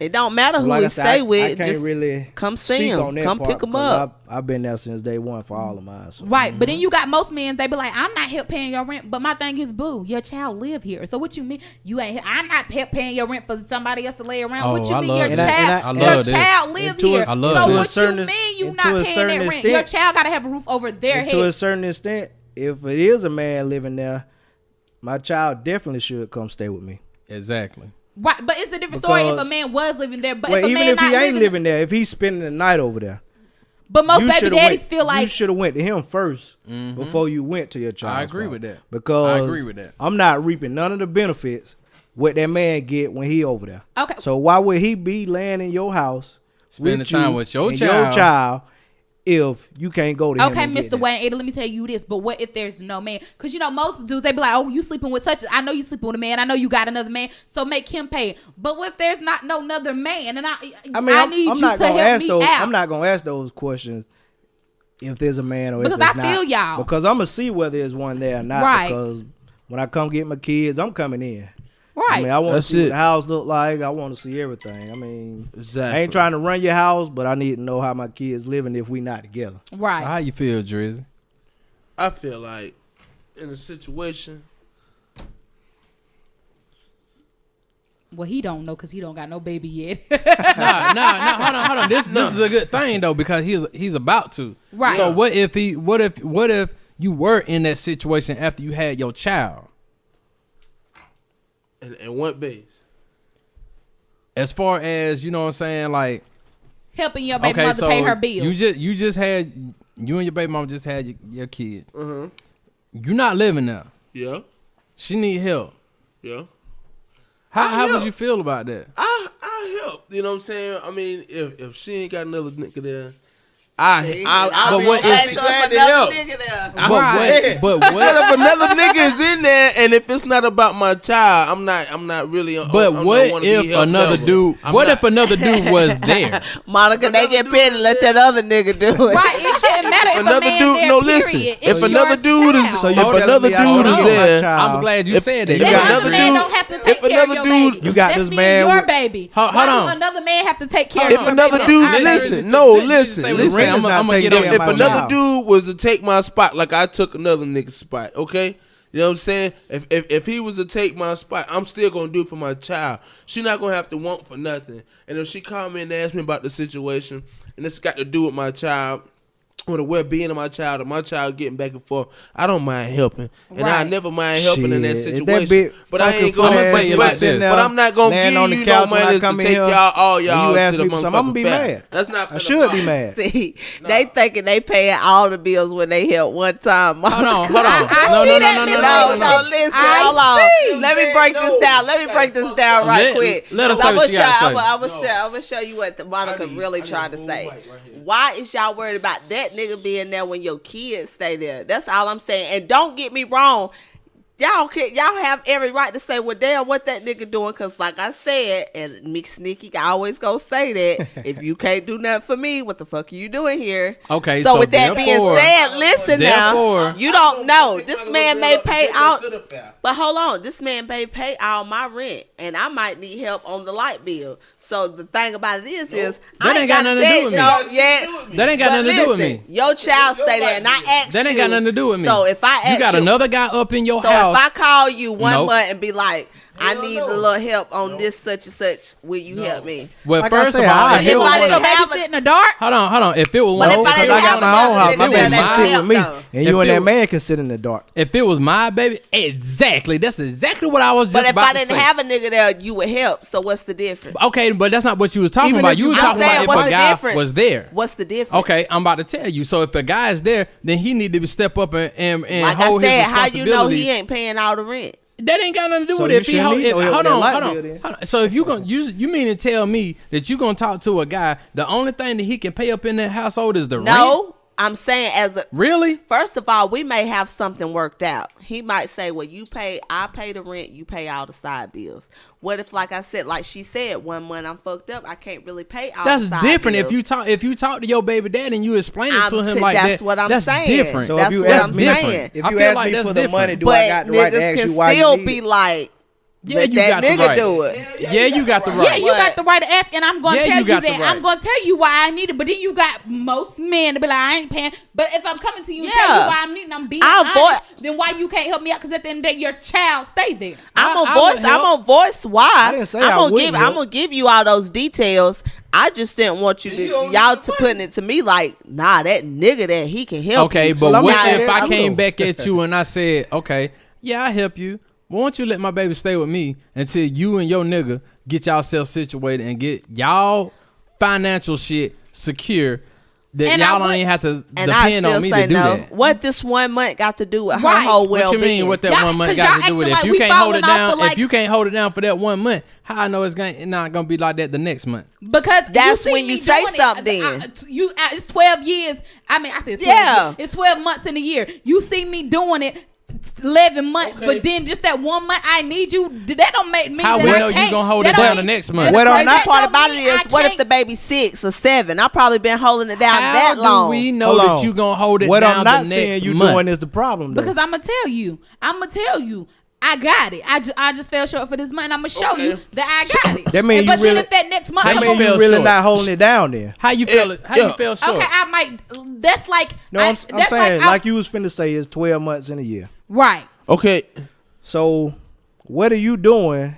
it don't matter who he stay with. I can't really come see him. Come pick him up. I've been there since day one for all of mine. So. Right, but then you got most men. They be like, "I'm not help paying your rent," but my thing is, boo, your child live here. So what you mean? You ain't? I'm not help paying your rent for somebody else to lay around. What you mean? Your child live here. I love so this. What you mean? You not paying that rent? Your child got to have a roof over their head. To a certain extent, if it is a man living there, my child definitely should come stay with me. Exactly. Right, but it's a different story if a man was living there. But well, if a man even if he not ain't living there, if he's spending the night over there. But most baby daddies feel like you should have went to him first before you went to your child. I agree with that. Because I agree with that. I'm not reaping none of the benefits what that man get when he over there. Okay. So why would he be laying in your house, spending time with your child, if you can't go to him? Okay, Mr. Wayne, let me tell you this. But what if there's no man? Because most dudes, they be like, oh, you sleeping with such. I know you sleeping with a man. I know you got another man. So make him pay. But what if there's not no another man? And I need you to help me out. I'm not gonna ask those questions if there's a man or because if there's I not. feel y'all. Because I'm gonna see whether there's one there or not. Right. Because when I come get my kids, I'm coming in. Right. I mean, I want to That's see what it. the house look like. I want to see everything. I mean, Exactly. I ain't trying to run your house, but I need to know how my kids living if we not together. Right. So how you feel, Drizzy? I feel like in a situation. Well, he don't know because he don't got no baby yet. Nah. Hold on. This is a good thing though because he's about to. Right. So what if you were in that situation after you had your child? And what base? As far as you know what I'm saying, like Helping your baby mother pay her bills. You just had you and your baby mama just had your kid. Mm-hmm. You're not living there. Yeah. She need help. Yeah. How would you feel about that? I help. You know what I'm saying? I mean, if she ain't got another nigga there, But I'll what be if she- glad to help. But what? If another nigga is in there, and if it's not about my child, I'm not really. But what if another dude? What if another dude was there? Monica, they get paid to let that other nigga do it. Right, it shouldn't matter if Another a man dude- there, no, period. listen. It's If another your dude is- child. So you If telling another me I don't dude is know my there- child. I'm glad you said that. if That another other man dude- don't have to if take care another of your dude- baby. You got That's this me man and your with- baby. Hold Why on. do another man have to take care If of your another baby? dude- I- listen, Say what listen. Ren is not I'm gonna taking get care on of If my another child. dude was to take my spot, like I took another nigga's spot, okay? You know what I'm saying? If he was to take my spot, I'm still gonna do it for my child. She not gonna have to want for nothing. And if she call me and ask me about the situation, and it's got to do with my child, or the well-being of my child, or my child getting back and forth, I don't mind helping, and I Right. never mind helping in that Shit, if that situation. big But I fucking ain't gonna. fat tell you like But, this. but I'm not gonna Laying give on the you no couch when I money to come in take here, all and y'all you to ask the me for something, I'ma motherfucking be fair. mad. That's not. I finna should fly. be mad. See, they thinking they paying all the bills when they help one time. Hold on. I No, see no, that. no. No, listen, I hold on. see. Let me break this down. Let me break this down right quick. Let her say what she gotta say. I'm gonna show you what Monica really trying to say. Why is y'all worried about that nigga being there when your kids stay there? That's all I'm saying. And don't get me wrong. Y'all have every right to say, well, damn, what that nigga doing? Because like I said, and Mick Sneaky always go say that, if you can't do nothing for me, what the fuck are you doing here? Okay, So so with that being therefore- said, listen now, therefore- you don't know. This man may pay out, but hold on, this man may pay all my rent, and I might need help on the light bill. So the thing about it is That I ain't got gotta nothing to do tell with you, me. no, yeah. That ain't got But nothing to do with listen, me. Your child stay there, and I asked That ain't got nothing to do with me. So if I ask you got you, another guy up in your so house. if I call you one Nope. month and be like, I need a little help on this such and such, will you help me? well, Like I first said, of all, I if help it one was, I Your didn't baby have sit in the dark. hold on. If it was But one, if I No, because didn't I got have my own another house. My nigga baby there can that sit help, with me, though. and you If and it that was- man can sit in the dark. if it was my baby, exactly. That's exactly what I was just But if about I to didn't say. have a nigga there, you would help. So what's the difference? Okay, but that's not what you was talking Even about. if You you- was I'm talking saying, about what's if a the guy difference? was there. What's the difference? Okay, I'm about to tell you. So if a guy is there, then he need to step up and Like hold I said, his how you know responsibilities. he ain't paying all the rent? That ain't got nothing to do So with you it. If he shouldn't hold, need if, no help hold with on, that hold light on, bill then. hold on. So if you gonna you mean to tell me that you gonna talk to a guy, the only thing that he can pay up in that household is the rent? No, I'm saying as a Really? first of all, we may have something worked out. He might say, well, I pay the rent, you pay all the side bills. What if, like I said, like she said, one month I'm fucked up, I can't really pay all That's the side different. bills. If you talk to your baby daddy and you explain it to him like that's that, what I'm that's saying. different. So That's if you what ask I'm me, saying. if I you feel ask like me that's for the different. money, do But I got the right to niggas ask can you why still you need be it? like, Yeah, let you that got the nigga right. do it. Yeah, you got the Yeah, right. you got the right to ask, and I'm gonna Yeah, tell you you got the that. right. I'm gonna tell you why I need it. But then you got most men to be like, I ain't paying. But if I'm coming to you and tell Yeah. you why I'm needing, I'm being I'll honest, then why you can't help me out? Because at the end of the day, your child stay there. I'm I gonna would help. voice why. I didn't say I wouldn't help. I'm gonna give you all those details. I just didn't want you to y'all to putting it to me like, nah, that nigga that he can help. Okay, you. but Well, I'm what not if saying I that came too. back at you and I said, okay, yeah, I help you. Why don't you let my baby stay with me until you and your nigga get yourself situated and get y'all financial shit secure that And y'all I don't would- even have to And I depend still on me say to do no. that. What this 1 month got to do with her Right. whole What you well-being? mean? What that Y'all- 1 month 'cause got y'all to do with it? acting If like you we can't hold it falling off down, for, like- if you can't hold it down for that 1 month, how I know it's not gonna be like that the next month? Because That's see when me you say doing it. something. It's 12 years. I mean, I said 12 Yeah. years. It's 12 months in a year. You see me doing it 11 months, but then just that 1 month I need you, that don't make me. How that we I know you can't- gonna hold that it don't down the mean- next month? Well, Crazy not- part don't about it mean is, I what if can't- the baby's 6 or 7? I probably been holding it down that How long. do we know Hold that on. you gonna hold it What down I'm not the saying next you month? doing is the problem, though. Because I'm gonna tell you, I got it. I just fell short for this month, and I'm gonna show you that I got it. That mean but you then really- if that next month, How I come mean, on- you fell really short? not holding it down then. How you feel? How you feel short? okay, I might. That's like No, I'm that's saying, I- like you was finna say, it's 12 months in a year. right. Okay. So, what are you doing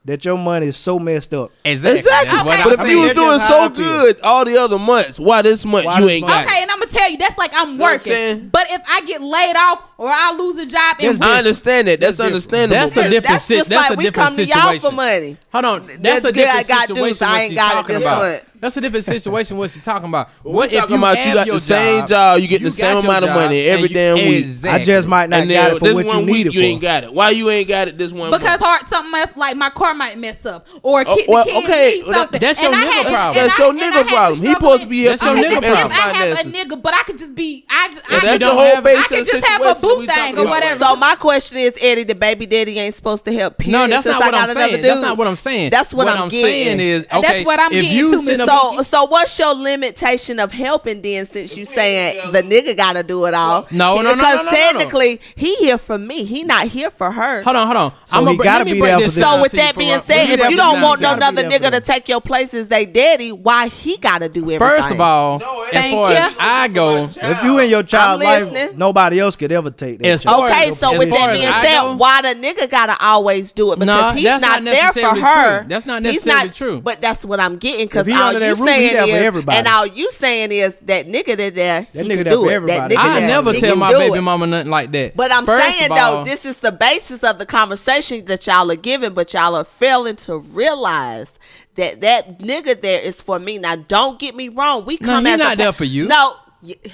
that your money is so messed up? Exactly. That's what But I'm if you was saying. doing That's just how so I feel. good all the other months, why this month Why you this ain't month? got Okay, it? and I'm gonna tell you that's like I'm what I'm working. saying? But if I get laid off or I lose a job, and I understand that. That's That's understandable. That's a but- different. That's just That's like a we different come to situation. y'all for money. Hold on, that's That's a good, I different got situation. dues, I what ain't she's got it talking this about. month. That's a different situation. What she's talking about. We're What if talking you about have you got your the same job, you get the same got your amount of job, money every and you- damn week. Exactly. I just might not And got then it for this what one you week need it you for. ain't got it. Why you ain't got it this one because month? hard something else like my car might mess up or Oh, the well, kids okay, need well, that- something. that's your And I nigga had- problem. and That's I- your and I nigga had to problem. He struggle supposed to be with- That's your helping nigga you Okay, with if I have a finances. nigga, but I could just be I That's you the don't whole have- base I of could the just have a situation boo we thing talking or about. whatever. So my question is, Eddie, the baby daddy ain't supposed to help. Period, No, that's since not I what got I'm another saying. That's dude. not what I'm saying. That's what I'm getting. saying is, That's okay, what I'm if getting you to, send Miss a- So what's your limitation of helping then? Since you saying the nigga got to do it all? No, because technically he here for me. He not here for her. Hold on. So I'ma he let gotta me be break there this for down So with to you that for being real. said, Let me if break you this don't down want to you. no another Gotta be there nigga to for take your place as they daddy, why he got to do everything? First of all, as Thank far as you. I go, If you in your child's I'm life, listening. nobody else could ever take that. As child. far Okay, as- so as with far that as being I said, go- why the nigga gotta always do it? Because No, he's that's not not there for necessarily her. true. That's not He's necessarily true. But that's what I'm getting. Because If he all under you that roof, he saying there for is, everybody. and all you saying is that nigga that there, That he nigga can there do for it. everybody. That nigga I there, never he tell can my do baby it. mama nothing like that. But I'm First saying of all, though, this is the basis of the conversation that y'all are giving, but y'all are failing to realize that that nigga there is for me. Now, don't get me wrong. We No, come he as not a there for you. No.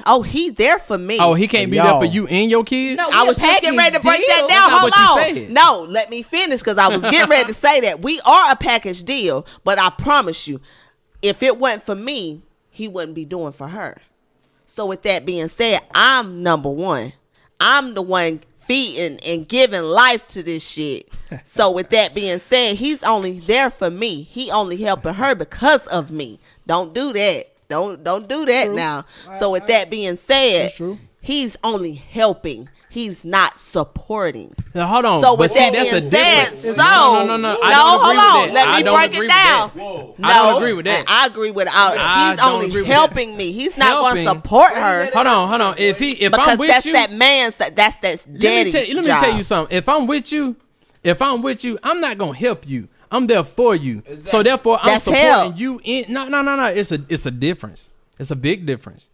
Oh, he's there for me. oh, he can't be Y'all. there for you and your kids. No, I we was a just getting ready to package break that deal. down. That's not Hold what on. you said. No, let me finish because I was getting ready to say that. We are a package deal, but I promise you, if it wasn't for me, he wouldn't be doing for her. So with that being said, I'm number one. I'm the one feeding and giving life to this shit. So with that being said, he's only there for me. He only helping her because of me. Don't do that. Don't do that now. So with that being said, That's true. he's only helping. He's not supporting. Now, hold on. So but with see, that that's a being said, difference. so No. I don't agree hold on. with that. Let I me don't break agree it with down. that. No, I don't agree with that. I agree with I he's don't only agree with helping me. He's not going to Helping. support her Hold on. If I'm because with that's you, that man's that's daddy's let me tell you something. If I'm with you, I'm not gonna help you. I'm there for you. So therefore, I'm That's supporting help. you. No. It's a difference. It's a big difference.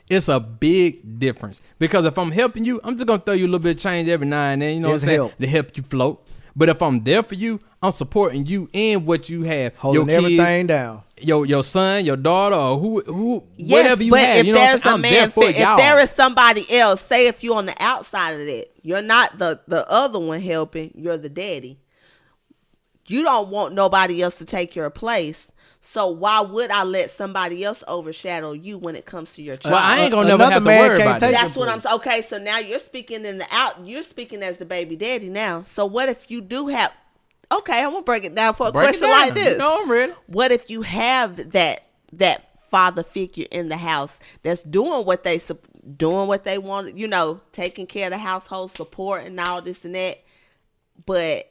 It's a big difference because if I'm helping you, I'm just gonna throw you a little bit of change every now and then. You know It's what I'm saying? help. To help you float. But if I'm there for you, I'm supporting you and what you have. Holding your kids, everything down. your son, your daughter, or who Yes, whatever you but have. if You know what I'm there's saying? a I'm there man, for if y'all. there is somebody else, say if you're on the outside of that, you're not the other one helping. You're the daddy. You don't want nobody else to take your place. So why would I let somebody else overshadow you when it comes to your child? Well, I ain't gonna never Another have to man worry can't about take that. That's what I'm saying. Okay, so now you're speaking you're speaking as the baby daddy now. So what if you do have, okay, I'm going to break it down for a Break it question down. like this. No, I'm ready. What if you have that father figure in the house that's doing what they want, taking care of the household, support and all this and that, but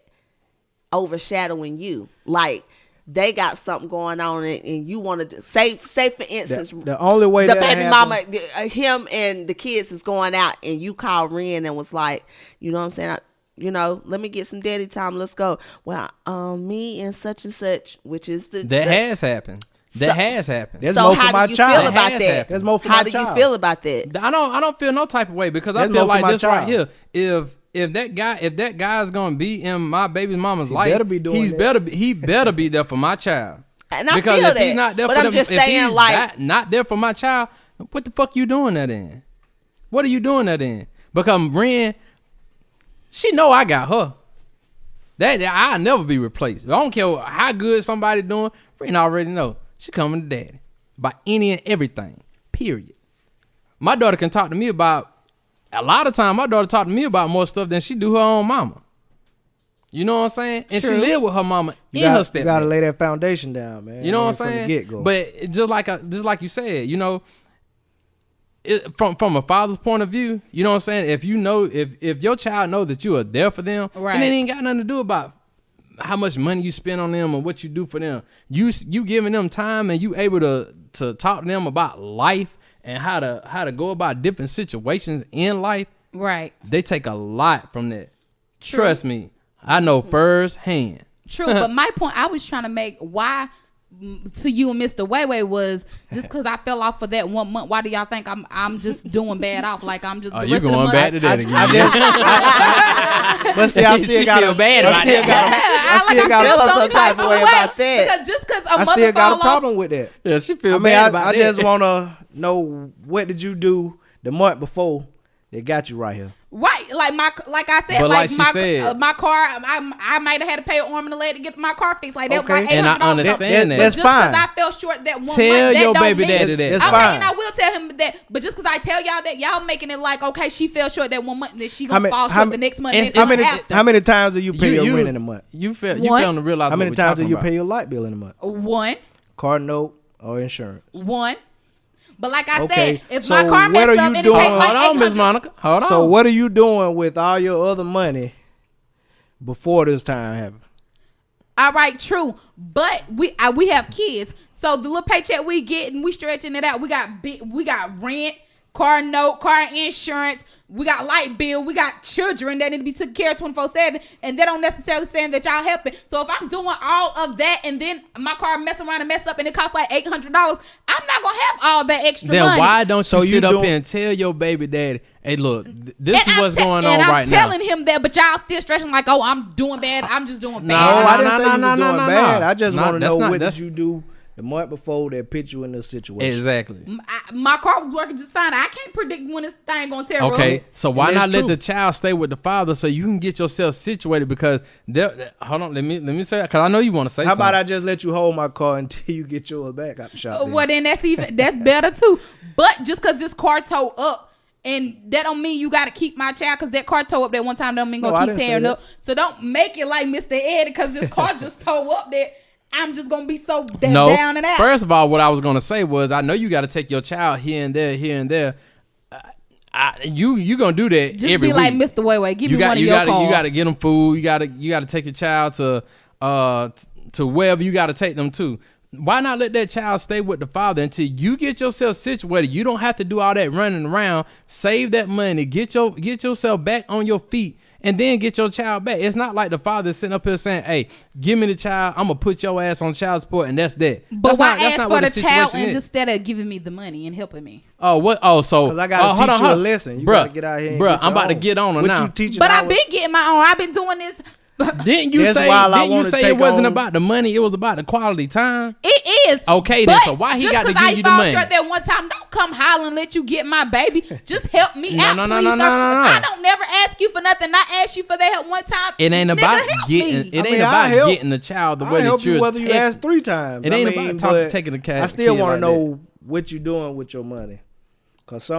overshadowing you? Like, they got something going on and you want to say for instance, The only way the that baby happen- mama, him and the kids is going out and you call Ren and was like, you know what I'm saying? Let me get some daddy time. Let's go. Well, me and such, which is Has happened. That has happened. That's so more for how my do you child. feel about Has that? happened. That's more for how my do you child. feel about that? I don't feel no type of way because I That's feel more for like my this right child. here. If that guy's gonna be in my baby mama's life, better be doing he better be there for my child. And I because feel if that. he's not there But for I'm them, just if saying, he's like, not there for my child, what the fuck you doing that in? What are you doing that in? Because Ren, she know I got her. That I'll never be replaced. I don't care how good somebody doing. Ren already know she coming to daddy by any and everything. Period. My daughter can talk to me about a lot of time my daughter talk to me about more stuff than she do her own mama. You know what I'm saying? And she live with her mama her stepdad. You gotta lay that foundation down, man. You know what I'm saying? From the get-go. But just like you said, you know, from a father's point of view, you know what I'm saying? If you know, if your child know that you are there for them, and it ain't got nothing to do about how much money you spend on them or what you do for them. You giving them time and you able to talk to them about life and how to go about different situations in life. Right. They take a lot from that. True. Trust me. I know firsthand. True, but my point I was trying to make, why to you and Mr. Way was just because I fell off for that 1 month. Why do y'all think I'm just doing bad off? Like I'm just. Oh, you going back to that again? But see, I still got feel bad about that. I still got some type of way about that. Because just because a I mother still got a fall problem with that. Yeah, she feel bad about I that. just want to know, what did you do the month before they got you right here? Right, like I said, But like she my said, my car, I might have had to pay an arm and a leg to get my car fixed. Like that was Okay. like $800. And I understand that. That's just fine. because I fell short that 1 month, Tell that your don't baby mean- daddy that. That's Okay, fine. and I will tell him that. But just because I tell y'all that, y'all making it like, okay, she fell short that 1 month, and then she gonna fall short the next month. How many times do you pay your rent in a month? You feel One. to realize How many what we times do talking you about. pay your light bill in a month? One. Car note or insurance? One. But like I Okay, said, if so my car what messed are up you and it doing? takes like Hold on, Miss $800. Monica. Hold on. So what are you doing with all your other money before this time happened? All right, true. But we have kids, so the little paycheck we get and we stretching it out. We got rent, car note, car insurance. We got light bill. We got children that need to be taken care of 24/7, and they don't necessarily saying that y'all helping. So if I'm doing all of that and then my car mess around and mess up and it costs like $800, I'm not gonna have all that extra then money. why don't you sit up doing- here and tell your baby daddy, hey, look, this And is what's going on and right I'm now. telling him that, but y'all still stressing like, oh, I'm doing bad. I'm just doing No, bad. I didn't say you was no, doing bad. I just want to that's know, not- what that's- did you do the month before that put you in this situation? Exactly. My car was working just fine. I can't predict when this thing gonna tear Okay, up. so why And not that's let true. the child stay with the father so you can get yourself situated? Because hold on, let me say that, because I know you want to say How something. about I just let you hold my car until you get yours back out the shop? then? Well, then that's better too. But just because this car towed up, and that don't mean you got to keep my child, because that car towed up that one time don't mean No, I gonna didn't keep say tearing that. up. So don't make it like Mr. Eddie, because this car just towed up that I'm just gonna be so down and out. First of all, what I was gonna say was, I know you got to take your child here and there. You gonna do that just every be week. like Mr. Way, give me one of you your gotta, cars. You got to get them food. You got to take your child to wherever you got to take them to. Why not let that child stay with the father until you get yourself situated? You don't have to do all that running around. Save that money. Get yourself back on your feet, and then get your child back. It's not like the father is sitting up here saying, "Hey, give me the child. I'm gonna put your ass on child support," and that's that. But why ask for what the child situation and is. just instead of giving me the money and helping me? Oh, what? Oh, so 'Cause I gotta teach you a lesson. You gotta get out here and bruh, get I'm your about to own. get on her What now. you teaching But our- I've been getting my own. I've been doing this. Didn't you That's say? why I Didn't you wanna say it take wasn't on- about the money? It was about the quality time. It is. Okay, then, But so why he just got to 'cause give I you the fall money? short that one time, don't come holler and let you get my baby. Just help me No, out, no, no, please, no, sir. no, no, no. I don't never ask you for nothing. I ask you for that help one time. It ain't Nigga, about help getting. me. It I ain't mean, I'll about help. getting the child the I'll way help that you you're. whether you ask 3 times. It ain't I mean, about but taking the cat. I still want to know what you're doing with your money, cause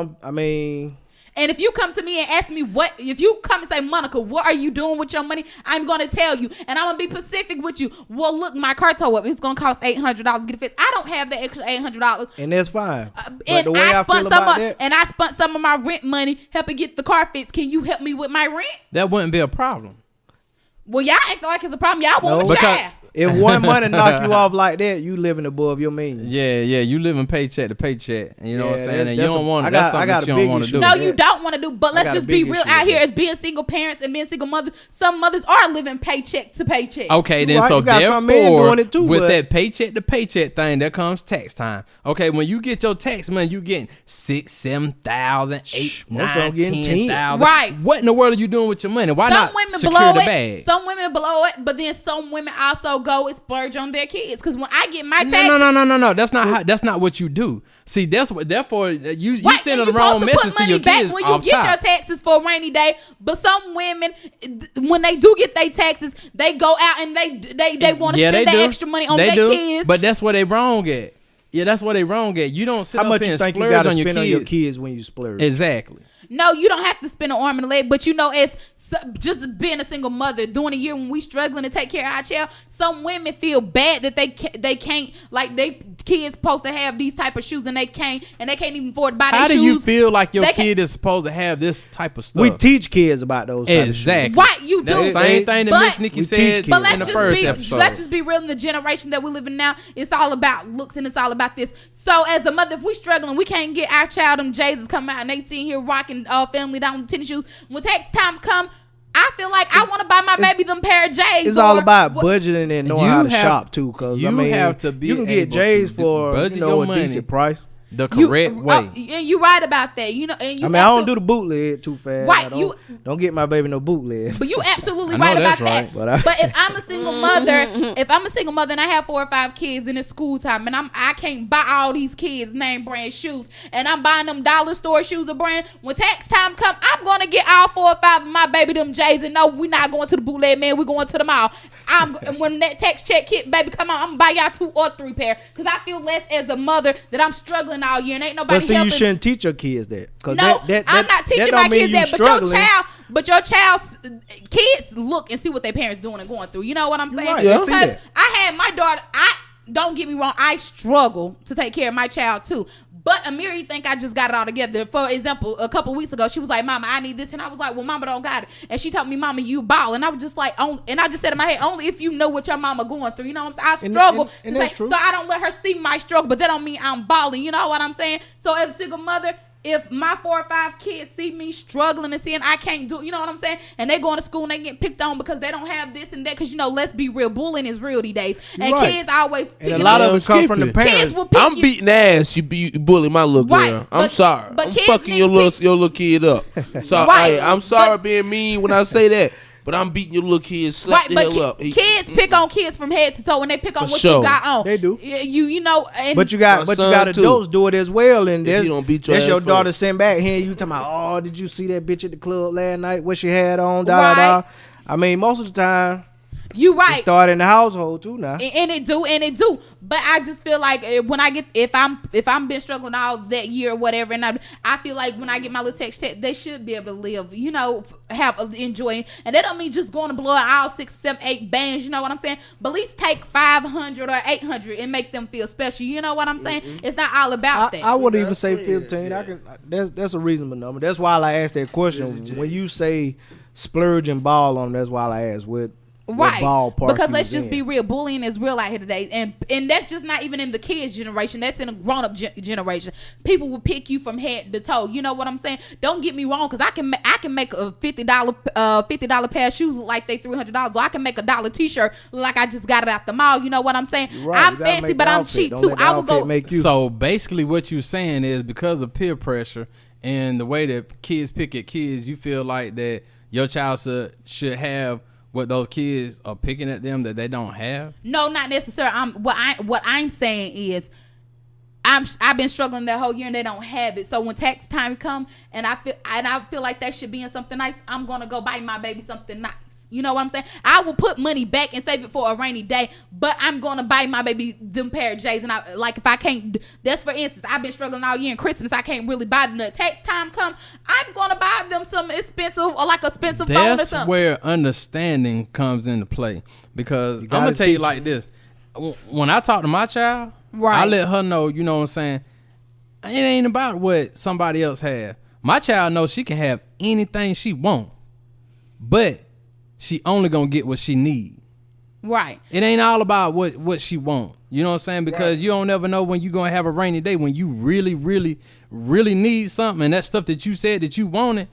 And if you come to me and ask me if you come and say, Monica, what are you doing with your money? I'm going to tell you. And I'm going to be specific with you. Well, look, my car towed up. It's going to cost $800 to get it fixed. I don't have that extra $800. and that's fine. But And the way I feel about that, I spent some of my rent money helping get the car fixed. Can you help me with my rent? That wouldn't be a problem. Well, y'all acting like it's a problem. Y'all want No. a Because- child. if one money knock you off like that, you living above your means. Yeah, you living paycheck to paycheck, and you know what I'm Yeah, saying. And you that's don't a- want I that's got- I something got that a you big don't want to issue do. No, with you that. don't want to do. But let's got a just be big real issue out with here that. as being single parents and being single mothers. Some mothers are living paycheck to paycheck. Okay, then Right, so you got some men therefore, doing it too, with but- that paycheck to paycheck thing, there comes tax time. Okay, when you get your tax money, you getting 6, 7,000, 8, Most of 9, them getting 10,000. Right. What in the world are you doing with your money? Why Some not women secure blow the it. bag? Some women blow it, but then some women also go and splurge on their kids. Because when I get my taxes, No. That's not how. That's not what you do. See, that's what. Therefore, you right, sending and the wrong supposed to put message to money your back kids when you off get top. your taxes for a rainy day. But some women, when they do get their taxes, they go out and they want to spend that extra money on They their do. kids. But that's where they wrong at. Yeah, that's where they wrong at. You don't sit How up much here you and think you splurge got to on your spend kids. on your kids when you splurge? Exactly. No, you don't have to spend an arm and a leg, but as just being a single mother during a year when we struggling to take care of our child, some women feel bad that they can't, like, they kids supposed to have these type of shoes and they can't even afford to buy their shoes. How do you feel like your kid is supposed to have this type of stuff? We teach kids about those type of shoes. Right, you do. That's the same thing that Miss Nikki said in the first episode. Let's just be real. In the generation that we live in now, it's all about looks and it's all about this. So as a mother, if we struggling, we can't get our child them J's come out and they sitting here rocking family down with tennis shoes. When tax time come, I feel like I want to buy my baby them pair of J's. It's all about budgeting and knowing how to shop too. Cause you have to be. You can get J's for a decent price. The correct way. And you're right about that. And I don't do the bootleg too fast. Right. Don't get my baby no bootleg. But you absolutely right about that. But if I'm a single mother, and I have 4 or 5 kids and it's school time and I can't buy all these kids name brand shoes and I'm buying them dollar store shoes or brand, when tax time come, I'm gonna get all 4 or 5 of my baby them J's and no, we're not going to the bootleg, man. We're going to the mall. When that tax check hit, baby, come on, I'm gonna buy y'all 2 or 3 pair because I feel less as a mother that I'm struggling all year and ain't nobody helping. You shouldn't teach your kids that. No, I'm not teaching my kids that, but your child's kids look and see what their parents doing and going through. You know what I'm saying? Right, because I had my daughter, don't get me wrong, I struggle to take care of my child too. But Amiri think I just got it all together. For example, a couple weeks ago, she was like, "Mama, I need this," and I was like, "Well, Mama don't got it." And she told me, "Mama, you ball," and I was just like, and I just said in my head, "Only if you know what your mama going through." You know what I'm saying? I struggle, and that's true. So I don't let her see my struggle, but that don't mean I'm balling. You know what I'm saying? So as a single mother, if my 4 or 5 kids see me struggling and seeing I can't do, you know what I'm saying? And they going to school and they get picked on because they don't have this and that. Because, let's be real, bullying is real these days. And kids always pick and a lot of it come from the parents. Kids will pick I'm beating ass. You bully my little girl. Right, I'm sorry. But I'm fucking your little kid up. So Right, I'm sorry being mean when I say that. But I'm beating your little kids, slap the hell up. Kids pick on kids from head to toe, and they pick on what sure. you got on. They do. But you got adults do it as well. And if you don't beat your that's your ass daughter up. sent back here. You talking about? Oh, did you see that bitch at the club last night? What she had on? Da da da. I mean, most of the time. You right. It start in the household too now. And it do. But I just feel like when I get if I'm been struggling all that year or whatever, and I feel like when I get my little text, they should be able to live, enjoy. And that don't mean just going to blow out all 6, 7, 8 bands. You know what I'm saying? But at least take 500 or 800 and make them feel special. You know what I'm saying? Mm-hmm. It's not all about that. I wouldn't even say 15. That's a reasonable number. That's why I asked that question. When you say splurge and ball on them, that's why I asked what. Right, ballpark because let's just be real. Bullying is real out here today, and that's just not even in the kids' generation. That's in a grown-up generation. People will pick you from head to toe. You know what I'm saying? Don't get me wrong, because I can make a $50 pair of shoes look like they $300, or I can make a $1 T-shirt look like I just got it out the mall. You know what I'm saying? Right, I'm fancy, but I'm cheap too. I will go. So basically, what you're saying is because of peer pressure and the way that kids pick at kids, you feel like that your child should have what those kids are picking at them that they don't have? No, not necessarily. What I'm saying is I've been struggling that whole year and they don't have it. So when tax time come and I feel like they should be in something nice, I'm gonna go buy my baby something nice. You know what I'm saying? I will put money back and save it for a rainy day, but I'm gonna buy my baby them pair of J's. And if I can't, that's for instance, I've been struggling all year in Christmas. I can't really buy them. The tax time come, I'm gonna buy them some expensive or like expensive phone or something. That's where understanding comes into play, because I'm gonna tell you like this: when I talk to my child, I let her know. You know what I'm saying? It ain't about what somebody else have. My child knows she can have anything she want, but she only gonna get what she need. Right. It ain't all about what she want. You know what I'm saying? Because you don't ever know when you're gonna have a rainy day when you really, really, really need something, and that stuff that you said that you wanted,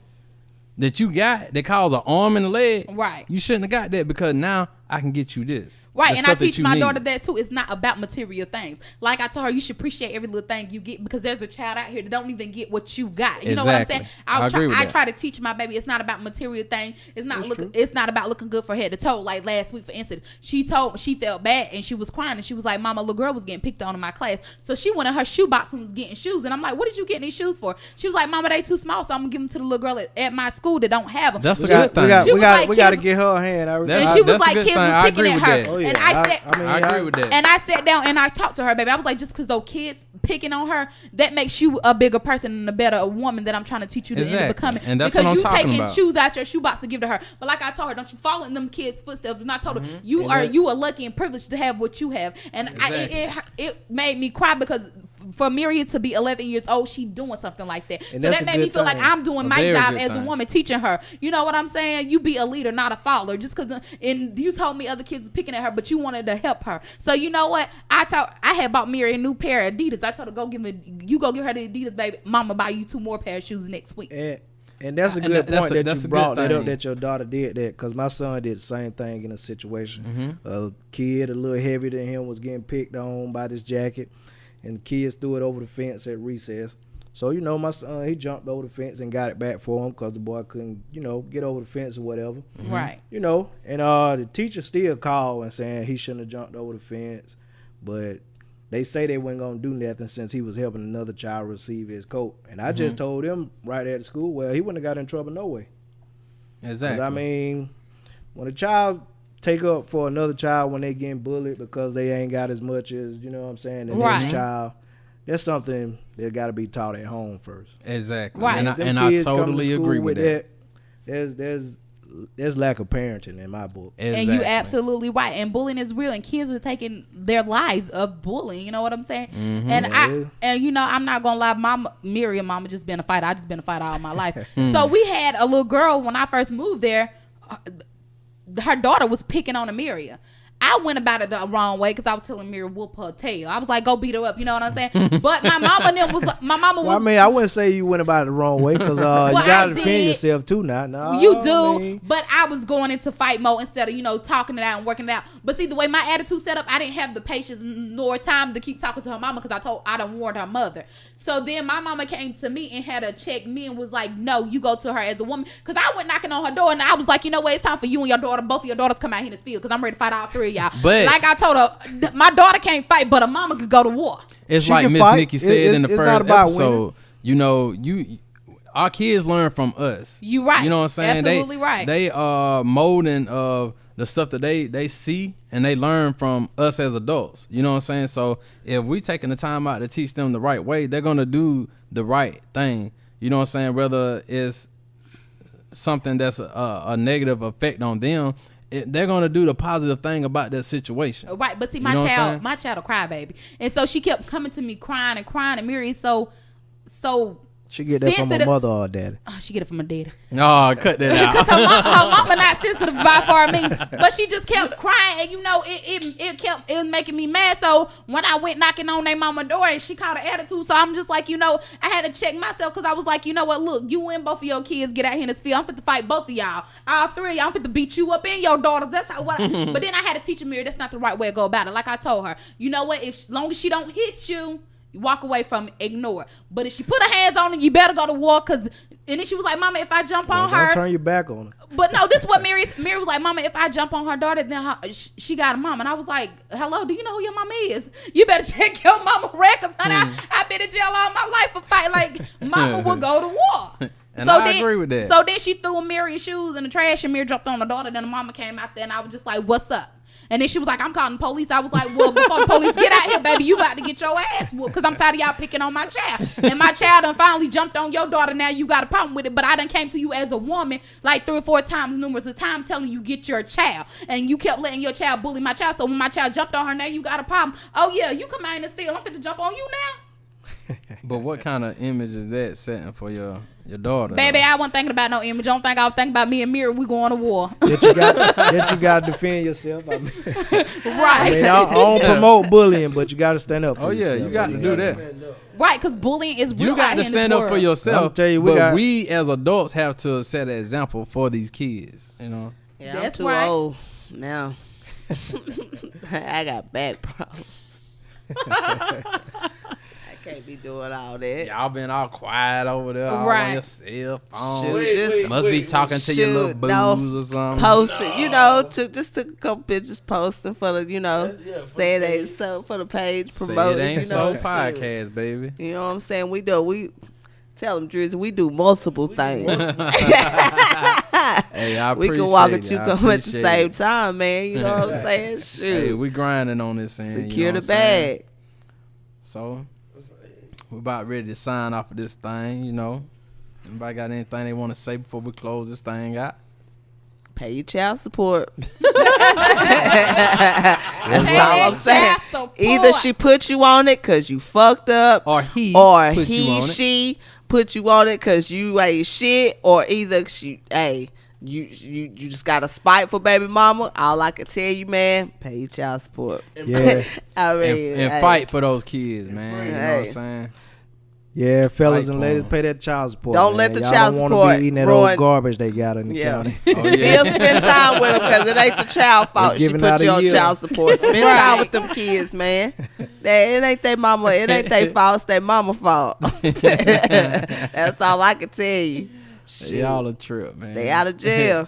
that you got, that caused an arm and a leg. Right. You shouldn't have got that, because now I can get you this. Right, and I teach my daughter that too. It's not about material things. Like I told her, you should appreciate every little thing you get, because there's a child out here that don't even get what you got. You know what I'm saying? I try to teach my baby it's not about material things. It's not about looking good for head to toe. Like last week, for instance, she felt bad and she was crying and she was like, "Mama, little girl was getting picked on in my class." So she went in her shoe box and was getting shoes. And I'm like, "What did you get these shoes for?" She was like, "Mama, they too small, so I'm gonna give them to the little girl at my school that don't have them." That's a good thing. We got to get her a hand. And she was like, kids was picking at her. Oh, yeah. And I agree with that. And I sat down and I talked to her, baby. I was like, just because those kids picking on her, that makes you a bigger person and a better woman that I'm trying to teach you to end up becoming. And that's because what I'm you talking taking about. shoes out your shoebox to give to her. But like I told her, don't you follow in them kids' footsteps. And I told her, you are lucky and privileged to have what you have. And it made me cry because for Myriad to be 11 years old, she doing something like that. And so that made me feel like I'm doing my job as a woman, teaching her. You know what I'm saying? You be a leader, not a follower. Just because, and you told me other kids was picking at her, but you wanted to help her. So you know what? I had bought Myriad a new pair of Adidas. I told her, go give her the Adidas, baby. Mama buy you 2 more pair of shoes next week. And that's a good point that you brought that up, that your daughter did that, because my son did the same thing in a situation. A kid a little heavier than him was getting picked on by this jacket, and the kids threw it over the fence at recess. So, you know, my son, he jumped over the fence and got it back for him because the boy couldn't, you know, get over the fence or whatever. Right. You know, and the teacher still called and saying he shouldn't have jumped over the fence, but they say they weren't going to do nothing since he was helping another child receive his coat. And I just told him right at the school, well, he wouldn't have got in trouble no way. Exactly. I mean, when a child take up for another child when they getting bullied because they ain't got as much as, you know what I'm saying, the next child, that's something that got to be taught at home first. Exactly. Right. And I totally agree with that. There's lack of parenting in my book. Exactly. And you absolutely right. And bullying is real, and kids are taking their lives of bullying. You know what I'm saying? And you know, I'm not gonna lie, Miriam mama just been a fighter. I just been a fighter all my life. So we had a little girl when I first moved there. Her daughter was picking on Amelia. I went about it the wrong way because I was telling Mira whoop her tail. I was like, go beat her up. You know what I'm saying? But my mama was. Well, I mean, I wouldn't say you went about it the wrong way because well, you gotta defend yourself too now. No, you do, but I was going into fight mode instead of, you know, talking it out and working it out. But see, the way my attitude set up, I didn't have the patience nor time to keep talking to her mama because I done warned her mother. So then my mama came to me and had her check me and was like, no, you go to her as a woman. Because I went knocking on her door and I was like, you know what, it's time for you and your daughter, both of your daughters come out here in this field because I'm ready to fight all 3 of y'all. But like I told her, my daughter can't fight, but a mama could go to war. It's She like can Miss fight. Nikki said in the It's first not about episode, you know, our kids learn from us. You right. You know what I'm saying? Absolutely right. They are molding of the stuff that they see and they learn from us as adults. You know what I'm saying? So if we taking the time out to teach them the right way, they're gonna do the right thing. You know what I'm saying? Whether it's something that's a negative effect on them, they're gonna do the positive thing about that situation. Right, but see, You know what I'm saying? my child a crybaby, and so she kept coming to me crying and crying, and Mary so she get that from her mother or daddy. Oh, she get it from her daddy. Oh, cut that out. Because her mama not sensitive by far me, but she just kept crying, and you know it was making me mad. So when I went knocking on their mama door, and she caught an attitude, so I'm just like, you know, I had to check myself because I was like, you know what, look, you and both of your kids get out here in this field. I'm fit to fight both of y'all, all 3 of y'all. I'm fit to beat you up and your daughters. That's how. But then I had to teach her, Mary, that's not the right way to go about it. Like I told her, you know what, as long as she don't hit you, walk away from it, ignore. But if she put her hands on her, you better go to war. And then she was like, Mama, if I jump on her, don't turn your back on her. But no, this is what Mary was like, Mama, if I jump on her daughter, then she got a mom. And I was like, hello, do you know who your mama is? You better check your mama records, honey. I've been in jail all my life for fight. Like, mama will go to war. And I agree with that. So then she threw Mary's shoes in the trash, and Mary jumped on her daughter. Then the mama came out there, and I was just like, what's up? And then she was like, I'm calling the police. I was like, well, before the police get out here, baby, you about to get your ass whooped because I'm tired of y'all picking on my child. And my child done finally jumped on your daughter. Now you got a problem with it. But I done came to you as a woman like 3 or 4 times, numerous of times, telling you get your child. And you kept letting your child bully my child. So when my child jumped on her, now you got a problem. Oh, yeah, you come out in this field. I'm fit to jump on you now. But what kind of image is that setting for your daughter? Baby, I wasn't thinking about no image. I don't think I was thinking about me and Mira. We going to war. that you got to defend yourself. I mean, Right. I don't promote bullying, but you got to stand up for yourself. You got to do that. Right, because bullying is real. You got to stand up for yourself. Tell you, we as adults have to set an example for these kids. You know. Yeah, That's I'm too right. old now. I got back problems. I can't be doing all that. Y'all been all quiet over there, all Right. on your cell phone. Shoot, Must be talking to your little booze or something. Posted, you know, took a couple pictures, posting for the, you know, saying they ain't so for the page, Say promoting. It Ain't you So know, Podcast, baby. You know what I'm saying? We tell them, Drizzy, we do multiple things. Hey, I We appreciate can walk it. and chew I gum at the appreciate same it. time, man. You know what I'm saying? Shoot. Hey, we grinding on this thing. Secure you know the what I'm saying? bag. So, we about ready to sign off of this thing, you know. Anybody got anything they want to say before we close this thing out? Pay your child support. That's all I'm saying. Either she put you on it because you fucked up, or she put you on it because you ain't shit, or either you just got a spite for baby mama. All I can tell you, man, pay your child support. Yeah. I mean, and fight for those kids, man. You know what I'm saying? Yeah, fellas Fight and for ladies, 'em. pay that child support. Don't man. let the Y'all child don't wanna support be eating that ruin- old garbage they got in the county. Oh, yeah. Still spend time with them because it ain't the child fault. She giving put out you a on year. child support. Spend time with them kids, man. It ain't their mama. It ain't their fault. It's their mama fault. That's all I can tell you. Y'all a trip, man. Stay out of jail.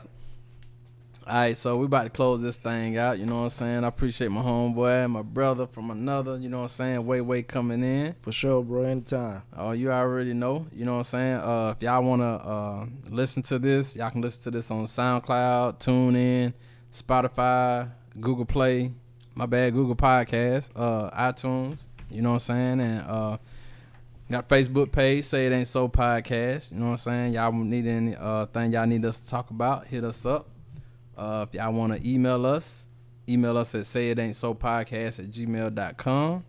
All right, so we about to close this thing out. You know what I'm saying? I appreciate my homeboy, my brother from another. You know what I'm saying? Way coming in. For sure, bro. Anytime. Oh, you already know. You know what I'm saying? If y'all want to listen to this, y'all can listen to this on SoundCloud, TuneIn, Spotify, Google Play, Google Podcast, iTunes. You know what I'm saying? And got a Facebook page, Say It Ain't So Podcast. You know what I'm saying? Y'all need any thing y'all need us to talk about, hit us up. If y'all want to email us at sayitan'tsopodcast@gmail.com.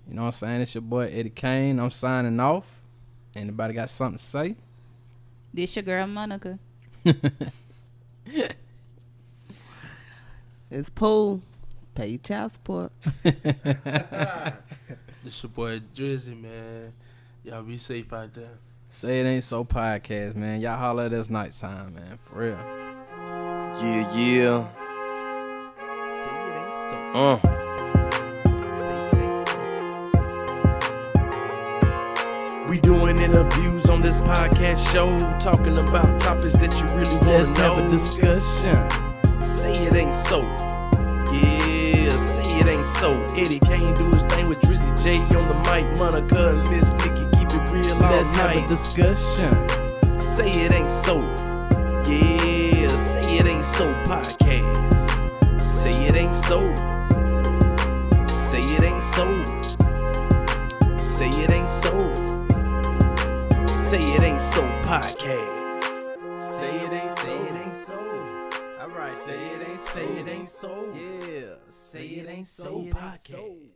You know what I'm saying? It's your boy Eddie Kane. I'm signing off. Anybody got something to say? This your girl Monica. It's Pool. Pay your child support. This your boy Drizzy, man. Y'all be safe out there. Say It Ain't So Podcast, man. Y'all holler at us nighttime, man. For real. Yeah. We doing interviews on this podcast show, talking about topics that you really want to know. Let's have a discussion. Say it ain't so. Yeah, say it ain't so. Eddie Kane do his thing with Drizzy J on the mic. Monica and Miss Nikki keep it real all Let's night. have a discussion. Say it ain't so. Yeah, say it ain't so podcast. Say it ain't so. Say it ain't so. Say it ain't so. Say it ain't so podcast. Say it ain't so. All right, say it ain't so. Yeah, say it ain't so podcast.